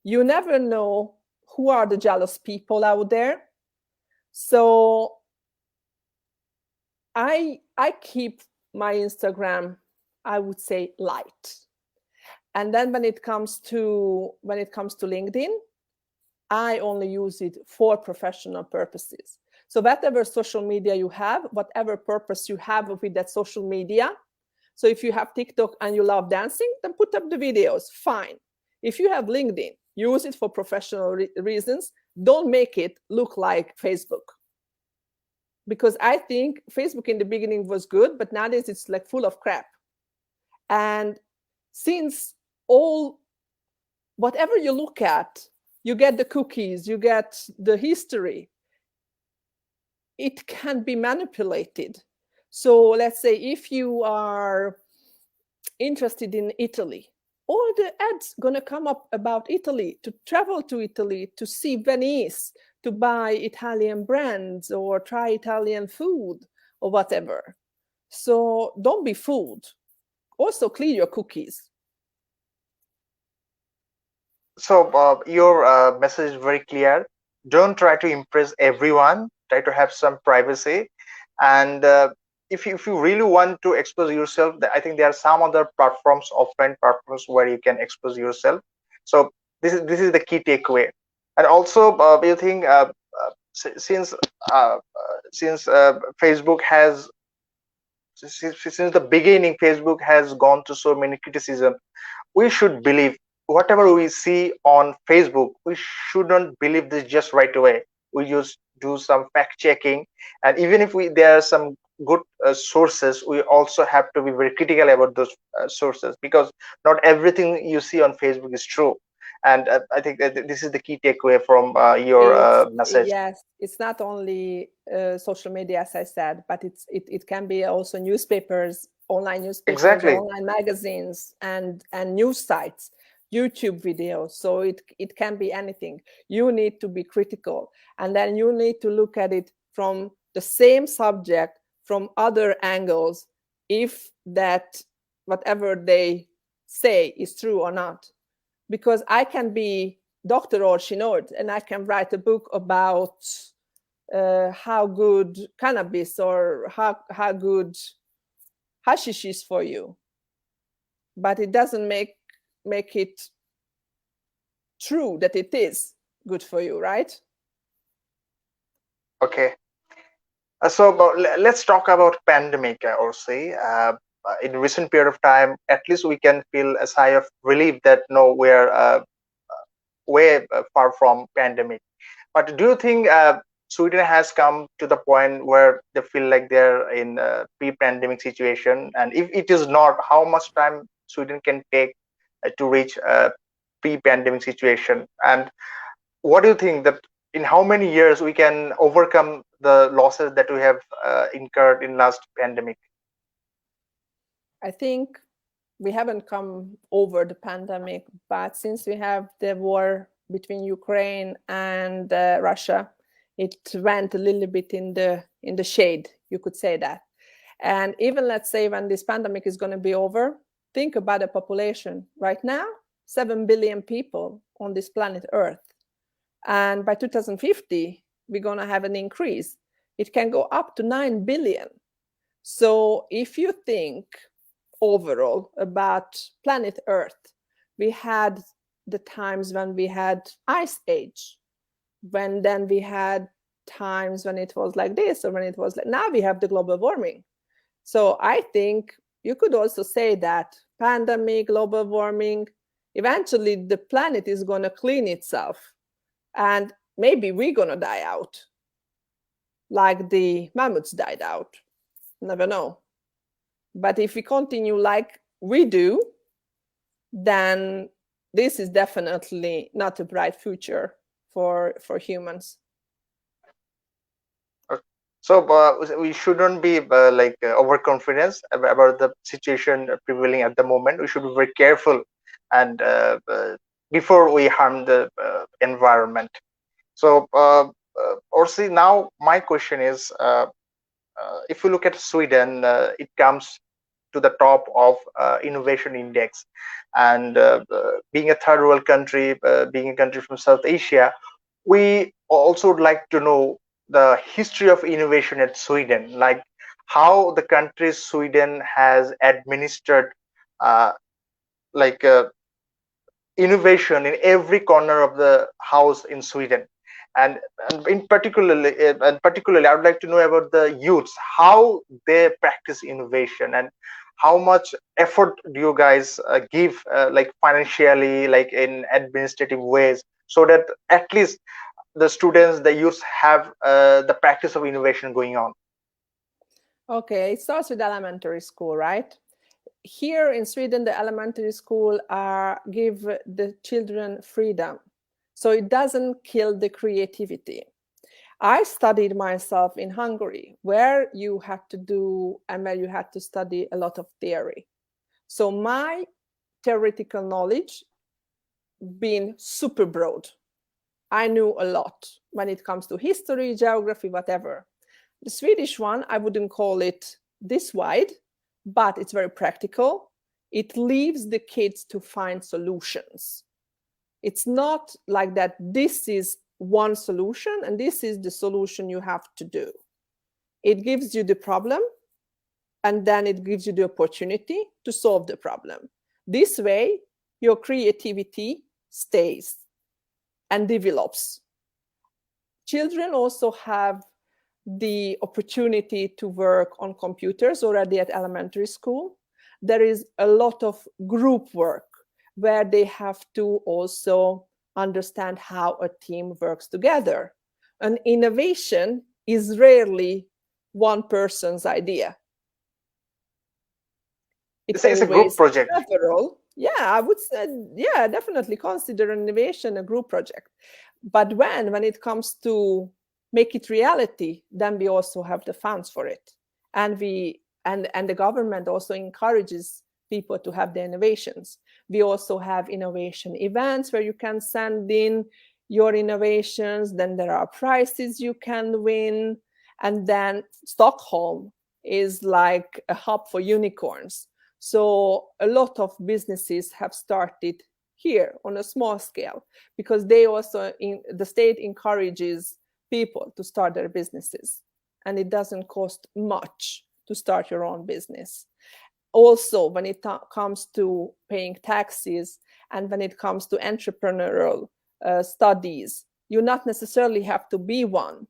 You never know who are the jealous people out there. So I keep my Instagram, I would say, light. And then when it comes to LinkedIn, I only use it for professional purposes. So whatever social media you have, whatever purpose you have with that social media. So if you have TikTok and you love dancing, then put up the videos, fine. If you have LinkedIn, use it for professional reasons. Don't make it look like Facebook. Because I think Facebook in the beginning was good, but nowadays it's like full of crap. And since whatever you look at, you get the cookies, you get the history, it can be manipulated. So let's say if you are interested in Italy, all the ads gonna come up about Italy, to travel to Italy, to see Venice, to buy Italian brands or try Italian food or whatever. So don't be fooled. Also clear your cookies. So your message is very clear. Don't try to impress everyone. Try to have some privacy. And if you really want to expose yourself, I think there are some other platforms, offline platforms, where you can expose yourself. So this is the key takeaway. And also, you think since Facebook has since the beginning, Facebook has gone through so many criticism. We should believe whatever we see on Facebook. We shouldn't believe this just right away. We just do some fact checking, and even if there are some good sources, we also have to be very critical about those sources, because not everything you see on Facebook is true. And I think that this is the key takeaway from your message. Yes, it's not only social media, as I said, but it can be also newspapers, online newspapers, Exactly. online magazines, and news sites, YouTube videos. So it can be anything. You need to be critical, and then you need to look at it from the same subject from other angles, if that whatever they say is true or not. Because I can be Dr. Orsi and I can write a book about how good cannabis or how good hashish is for you, but it doesn't make it true that it is good for you, right? Okay. So let's talk about pandemic, Orsi. In recent period of time, at least we can feel a sigh of relief that no, we're way far from pandemic. But do you think Sweden has come to the point where they feel like they're in a pre-pandemic situation? And if it is not, how much time Sweden can take to reach a pre-pandemic situation? And what do you think that in how many years we can overcome the losses that we have incurred in last pandemic? I think we haven't come over the pandemic, but since we have the war between Ukraine and Russia, it went a little bit in the shade, you could say that. And even let's say when this pandemic is going to be over, think about the population. Right now, 7 billion people on this planet Earth. And by 2050, we're going to have an increase. It can go up to 9 billion. So if you think overall about planet Earth, we had the times when we had ice age, when then we had times when it was like this, or when it was like now we have the global warming. So I think you could also say that pandemic, global warming, eventually the planet is going to clean itself, and maybe we're going to die out like the mammoths died out. Never know. But if we continue like we do, then this is definitely not a bright future for humans. So we shouldn't be overconfident about the situation prevailing at the moment. We should be very careful and before we harm the environment. So Orsi, now my question is, if you look at Sweden, it comes to the top of innovation index, and being a third world country, being a country from South Asia, we also would like to know the history of innovation at Sweden, like how the country Sweden has administered uh, like innovation in every corner of the house in Sweden. And particularly, I would like to know about the youths, how they practice innovation, and how much effort do you guys give, like financially, like in administrative ways, so that at least the students, the youths have the practice of innovation going on. Okay, it starts with elementary school, right? Here in Sweden, the elementary school give the children freedom, so it doesn't kill the creativity. I studied myself in Hungary, where you had to do and where you had to study a lot of theory. So my theoretical knowledge being super broad. I knew a lot when it comes to history, geography, whatever. The Swedish one, I wouldn't call it this wide, but it's very practical. It leaves the kids to find solutions. It's not like that this is one solution and this is the solution you have to do. It gives you the problem and then it gives you the opportunity to solve the problem. This way, your creativity stays and develops. Children also have the opportunity to work on computers already at elementary school. There is a lot of group work where they have to also understand how a team works together. An innovation is rarely one person's idea. It's It's a group always project. several. Yeah, I would say, yeah, definitely consider an innovation a group project. But when it comes to make it reality, then we also have the funds for it. And the government also encourages people to have the innovations. We also have innovation events where you can send in your innovations. Then there are prizes you can win. And then Stockholm is like a hub for unicorns. So a lot of businesses have started here on a small scale because they also, the state encourages people to start their businesses, and it doesn't cost much to start your own business. Also, when it comes to paying taxes and when it comes to entrepreneurial studies, you not necessarily have to be one,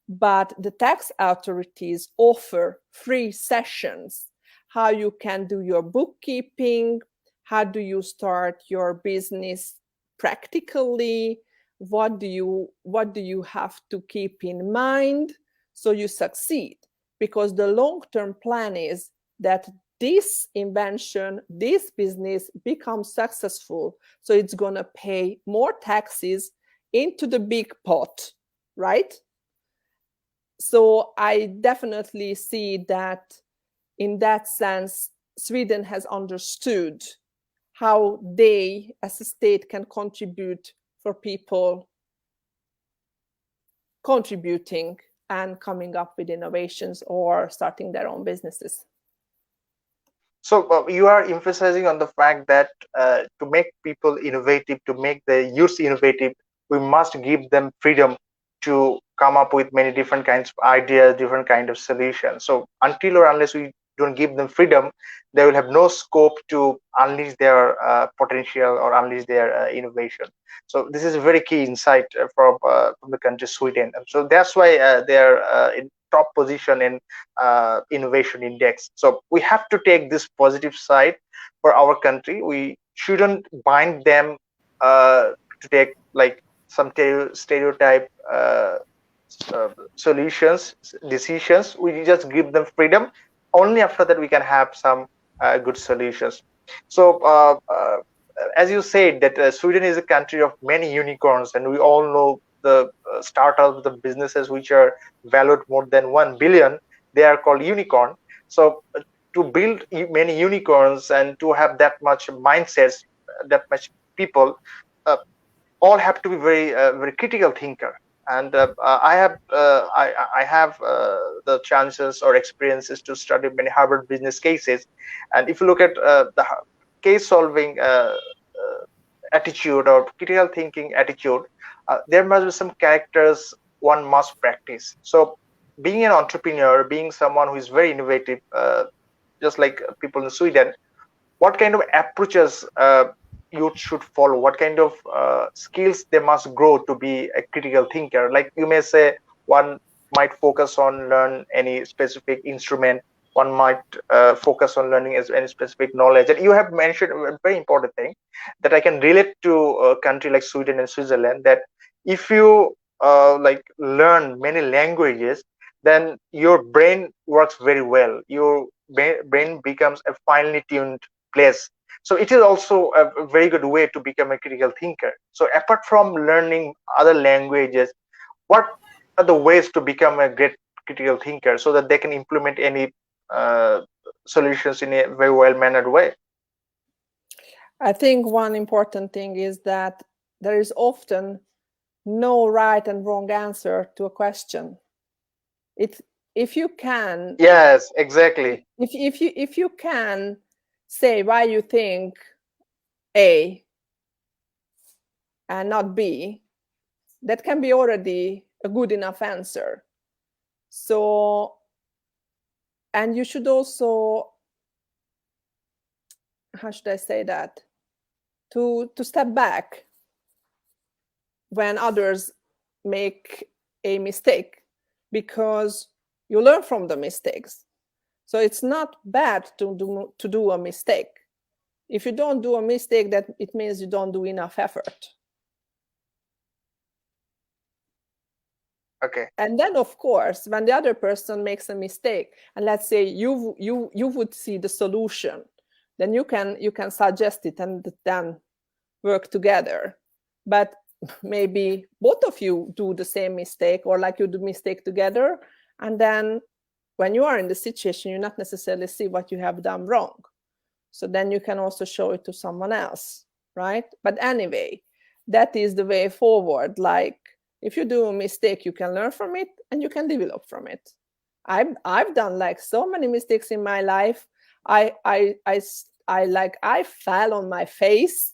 but the tax authorities offer free sessions, how you can do your bookkeeping, how do you start your business practically, what do you have to keep in mind so you succeed. Because the long-term plan is that this invention, this business becomes successful, so it's going to pay more taxes into the big pot, right? So I definitely see that in that sense, Sweden has understood how they as a state can contribute for people contributing and coming up with innovations or starting their own businesses. So you are emphasizing on the fact that to make people innovative, to make the youth innovative, we must give them freedom to come up with many different kinds of ideas, different kind of solutions. So until or unless we don't give them freedom, they will have no scope to unleash their potential or unleash their innovation. So this is a very key insight from the country Sweden. So that's why they are in top position in innovation index. So we have to take this positive side for our country. We shouldn't bind them to take like some stereotype solutions, decisions. We just give them freedom. Only after that we can have some good solutions. So as you said that Sweden is a country of many unicorns, and we all know the startups, the businesses which are valued more than 1 billion, they are called unicorn. So to build many unicorns and to have that much mindsets, that much people, uh, all have to be very critical thinker. And I have the chances or experiences to study many Harvard business cases. And if you look at the case solving attitude or critical thinking attitude, there must be some characters one must practice. So being an entrepreneur, being someone who is very innovative, just like people in Sweden, what kind of approaches youth should follow, what kind of skills they must grow to be a critical thinker. Like you may say, one might focus on learn any specific instrument, one might focus on learning as any specific knowledge. And you have mentioned a very important thing that I can relate to a country like Sweden and Switzerland, that if you like learn many languages, then your brain works very well, your brain becomes a finely tuned place. So it is also a very good way to become a critical thinker. So apart from learning other languages, what are the ways to become a great critical thinker so that they can implement any uh, solutions in a very well mannered way? I think one important thing is that there is often no right and wrong answer to a question. If you can, Yes, exactly. if you can say why you think A and not B, that can be already a good enough answer. So, and you should also, how should I say that, to step back when others make a mistake, because you learn from the mistakes. So it's not bad to do a mistake. If you don't do a mistake, that it means you don't do enough effort. Okay. And then, of course, when the other person makes a mistake, and let's say you would see the solution, then you can suggest it and then work together. But maybe both of you do the same mistake, or like you do mistake together, and then when you are in the situation, you not necessarily see what you have done wrong. So then you can also show it to someone else, right? But anyway, that is the way forward. Like, if you do a mistake, you can learn from it and you can develop from it. I've done like so many mistakes in my life. I fell on my face.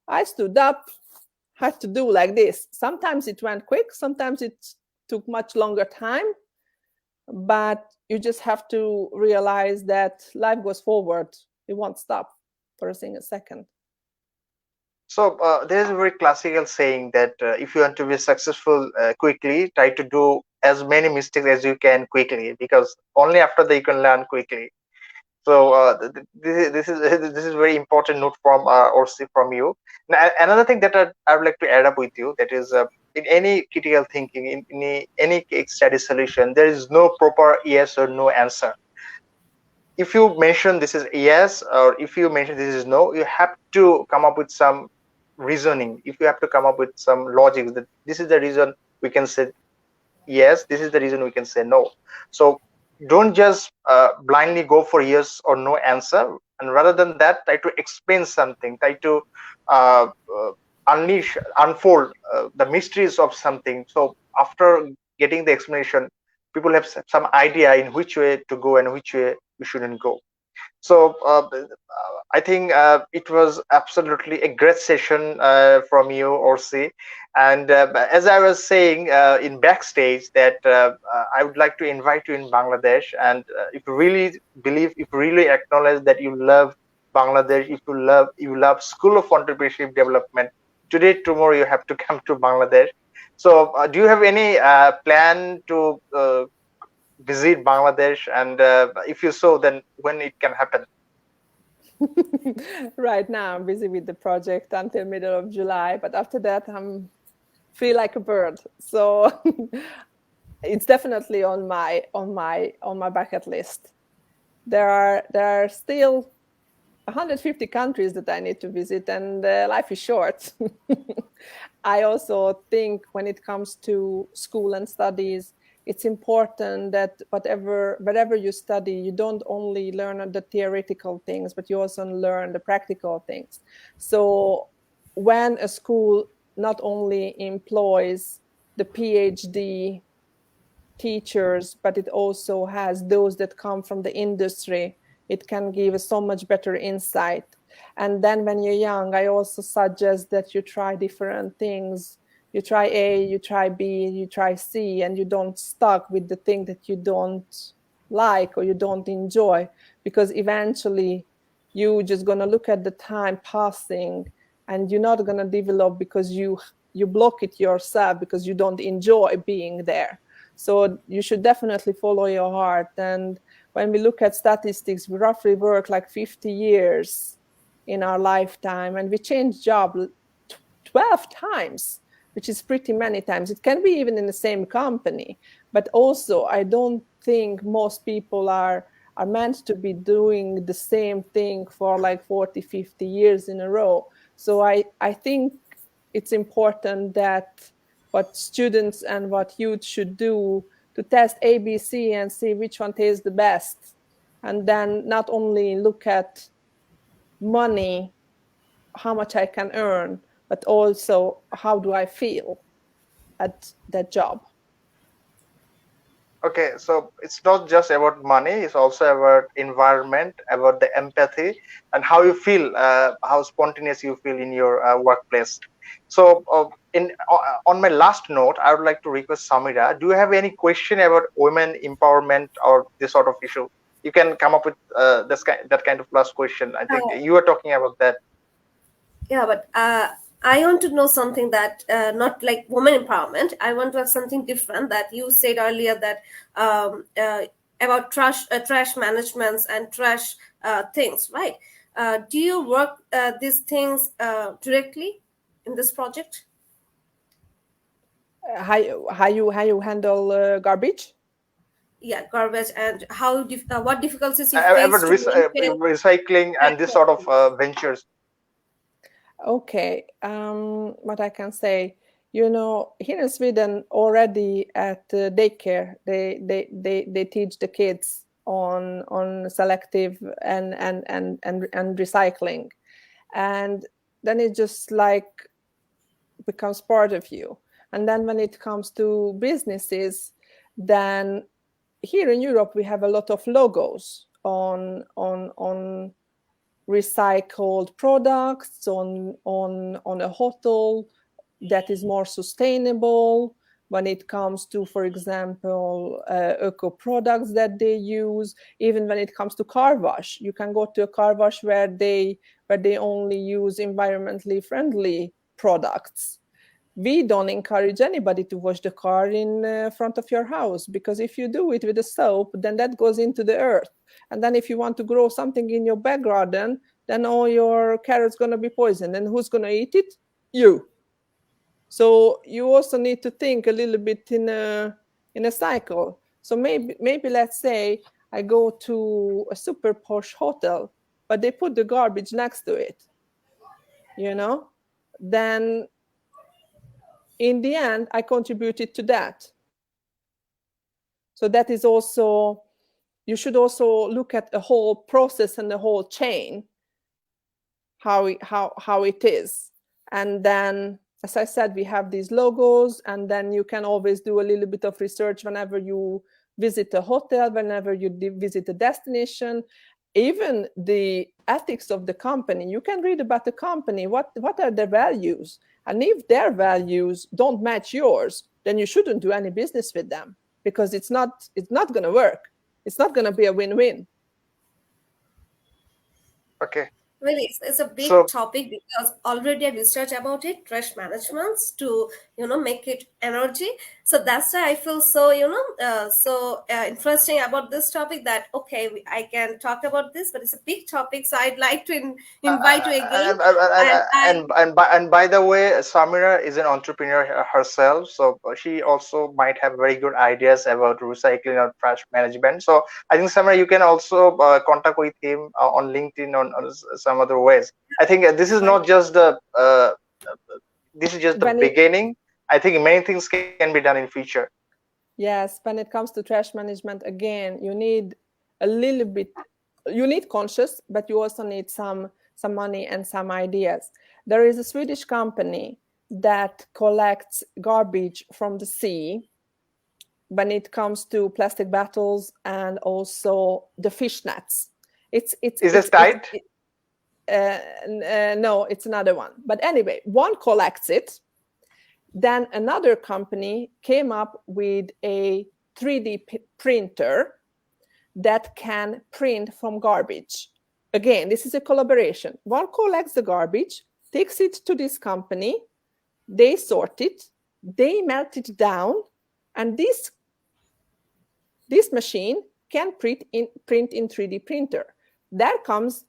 I stood up, had to do like this. Sometimes it went quick, sometimes it took much longer time, but you just have to realize that life goes forward. It won't stop for a single second. So there's a very classical saying that if you want to be successful quickly, try to do as many mistakes as you can quickly, because only after that you can learn quickly. So this is very important note from Orsi, from you. Now, another thing that I would like to add up with you, that is in any critical thinking, in any case study solution, there is no proper yes or no answer. If you mention this is yes, or if you mention this is no, you have to come up with some reasoning. If you have to come up with some logic, that this is the reason we can say yes, this is the reason we can say no. So don't just blindly go for yes or no answer, and rather than that, try to explain something, try to uh, uh, unfold the mysteries of something. So after getting the explanation, people have some idea in which way to go and which way we shouldn't go. So I think it was absolutely a great session from you, Orsi. And as I was saying in backstage, that I would like to invite you in Bangladesh. And if you really believe, if you really acknowledge that you love Bangladesh, if you love School of Entrepreneurship Development, today, tomorrow, you have to come to Bangladesh. So do you have any plan to visit Bangladesh? And if you so, then when it can happen? Right now, I'm busy with the project until middle of July, but after that, I'm feel like a bird. So it's definitely on my bucket list. There are still 150 countries that I need to visit, and life is short. I also think when it comes to school and studies, it's important that whatever you study, you don't only learn the theoretical things, but you also learn the practical things. So when a school not only employs the PhD teachers, but it also has those that come from the industry, it can give so much better insight. And then when you're young, I also suggest that you try different things. You try A, you try B, you try C, and you don't stuck with the thing that you don't like or you don't enjoy, because eventually you just gonna look at the time passing and you're not gonna develop because you block it yourself because you don't enjoy being there. So you should definitely follow your heart. And when we look at statistics, we roughly work like 50 years in our lifetime, and we change job 12 times, which is pretty many times. It can be even in the same company, but also I don't think most people are meant to be doing the same thing for like 40, 50 years in a row. So I think it's important that what students and what youth should do to test ABC and see which one tastes the best. And then not only look at money, how much I can earn, but also how do I feel at that job. Okay, so it's not just about money, it's also about environment, about the empathy, and how you feel, how spontaneous you feel in your workplace. So, on my last note, I would like to request Samira, do you have any question about women empowerment or this sort of issue? You can come up with that kind of last question. I think you were talking about that. Yeah, but I want to know something that not like women empowerment. I want to have something different that you said earlier that about trash managements and trash things, right? Do you work these things directly in this project? How you handle garbage? Yeah, garbage, and what difficulties you face About to maintain. recycling and this sort of ventures. Okay, what I can say, here in Sweden already at daycare, they teach the kids on selective and recycling, and then it just like becomes part of you. And then when it comes to businesses, then here in Europe we have a lot of logos on recycled products, on a hotel that is more sustainable when it comes to, for example, eco products that they use. Even when it comes to car wash, you can go to a car wash where they only use environmentally friendly products. We don't encourage anybody to wash the car in front of your house, because if you do it with a soap, then that goes into the earth. And then if you want to grow something in your back garden, then all your carrots going to be poisoned. And who's going to eat it? You. So you also need to think a little bit in a cycle. So maybe let's say I go to a super posh hotel, but they put the garbage next to it, then in the end, I contributed to that. So that is also, you should also look at the whole process and the whole chain, how it is. And then, as I said, we have these logos, and then you can always do a little bit of research whenever you visit a hotel, whenever you visit a destination. Even the ethics of the company, you can read about the company, what are their values. And if their values don't match yours, then you shouldn't do any business with them, because it's not going to work. It's not going to be a win-win. Okay. Really, it's a big So topic because already I researched about it, trash management to make it energy. So that's why I feel so interesting about this topic. That okay, I can talk about this, but it's a big topic. So I'd like to invite you again. and by the way, Samira is an entrepreneur herself, so she also might have very good ideas about recycling or trash management. So I think, Samira, you can also contact with him on LinkedIn on some other ways. I think this is not just the this is just the When it, beginning. I think many things can be done in future. yes, when it comes to trash management, again, you need a little bit, you need conscious, but you also need some money and some ideas. There is a Swedish company that collects garbage from the sea when it comes to plastic bottles and also the fish nets. It's it's Is it's it it's tight? it, no, it's another one. But anyway, one collects it. Then another company came up with a 3D printer that can print from garbage. Again, this is a collaboration. One collects the garbage, takes it to this company, they sort it, they melt it down, and this machine can print in 3D printer. There comes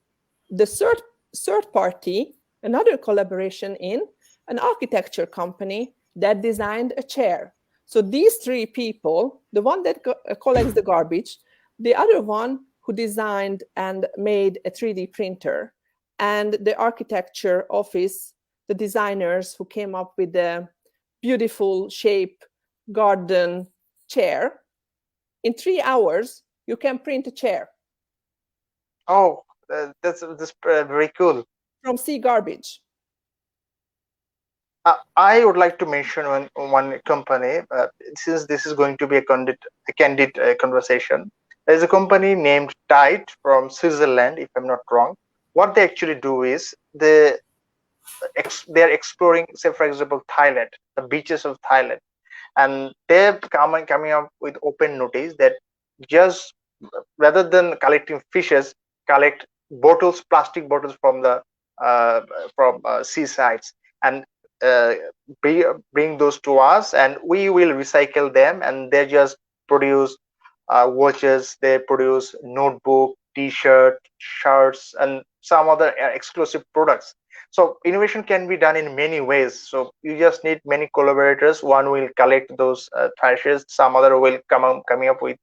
the third party, another collaboration in an architecture company that designed a chair. So these three people, the one that collects the garbage, the other one who designed and made a 3D printer, and the architecture office, the designers who came up with the beautiful shape garden chair, in 3 hours you can print a chair Oh, that's very cool. from sea garbage. I would like to mention one company. Since this is going to be a candid conversation, there's a company named Tide from Switzerland, if I'm not wrong. What they actually do is they're exploring, say for example, Thailand, the beaches of Thailand, and they're coming up with open notice that just rather than collecting fishes, collect bottles, plastic bottles uh, from seasides, and uh, bring those to us, and we will recycle them, and they just produce watches, they produce notebook, t-shirt, shirts, and some other exclusive products. So innovation can be done in many ways. So you just need many collaborators. One will collect those trashes, some other will coming up with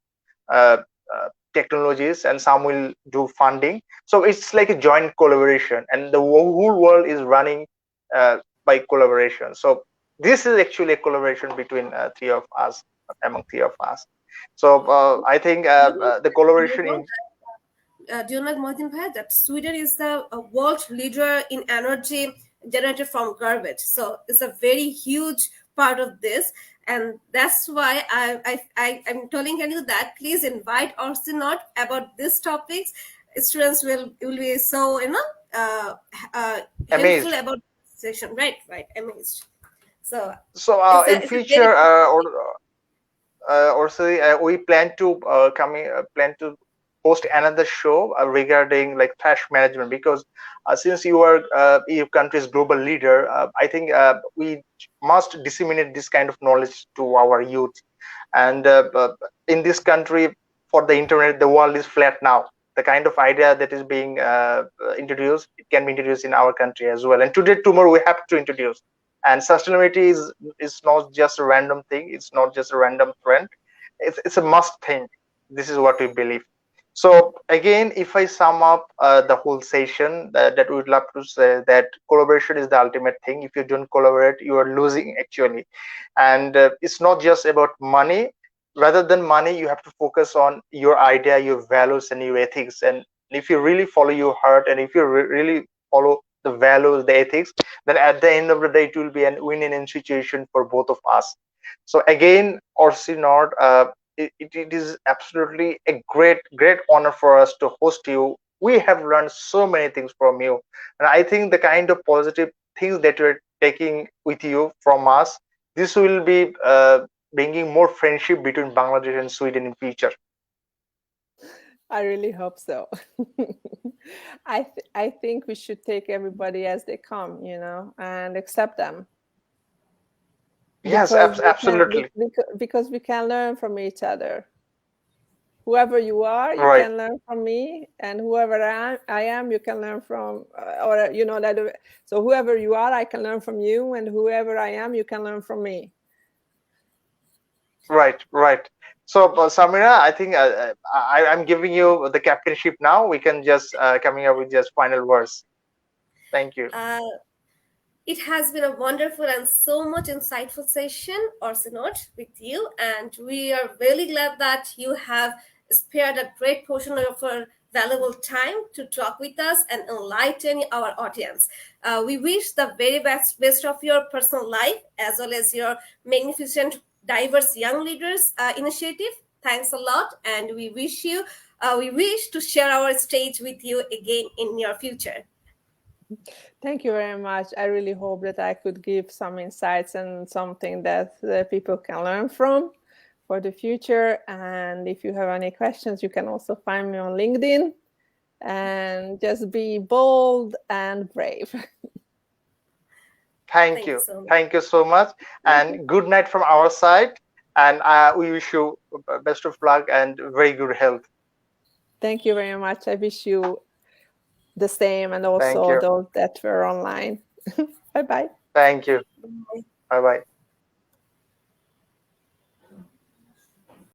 uh, uh, technologies, and some will do funding. So it's like a joint collaboration, and the whole world is running by collaboration. So this is actually a collaboration between three of us, among three of us. So I think the Do you collaboration know in do you know, Mohsin Bhai, that Sweden is the world leader in energy generated from garbage. So it's a very huge part of this, and that's why I'm telling you that please invite Orsi not about these topics. Students will be so uh, uh, helpful amazed. about this session. Right, right, amazed. So So in it's a very future, or say we plan to host another show regarding like trash management, because since your country's global leader, I think we must disseminate this kind of knowledge to our youth. And in this country, for the internet, the world is flat now. The kind of idea that is being introduced, it can be introduced in our country as well, and today tomorrow we have to introduce. And sustainability is not just a random thing, it's not just a random trend, it's a must thing. This is what we believe. So again, if I sum up the whole session, that we would love to say that collaboration is the ultimate thing. If you don't collaborate, you are losing actually. And it's not just about money. Rather than money, you have to focus on your idea, your values, and your ethics. And if you really follow your heart, and if you really follow the values, the ethics, then at the end of the day, it will be an win-win situation for both of us. So again, Orsi Nord, it is absolutely a great honor for us to host you. We have learned so many things from you, and I think the kind of positive things that you're taking with you from us, this will be bringing more friendship between Bangladesh and Sweden in future. I really hope so. I think we should take everybody as they come, and accept them, Yes, because absolutely. because we can learn from each other. Whoever you are, you Right, can learn from me, and whoever I am, you can learn from, or that. So whoever you are, I can learn from you, and whoever I am, you can learn from me. right. So Samira, I think I'm giving you the captainship now. We can just coming up with just final words. Thank you. uh, It has been a wonderful and so much insightful session, Orsinot, with you, and we are really glad that you have spared a great portion of your valuable time to talk with us and enlighten our audience. We wish the very best of your personal life as well as your magnificent, diverse young leaders initiative. Thanks a lot, and we wish to share our stage with you again in your future. Thank you very much. I really hope that I could give some insights and something that people can learn from for the future. And if you have any questions, you can also find me on LinkedIn. And just be bold and brave. Thank Thank you you. so much. Thank you so much. And good night from our side. And we wish you best of luck and very good health. Thank you very much. I wish you the same, and Thank also you. those that were online. Bye-bye. Thank you. Bye. Bye bye.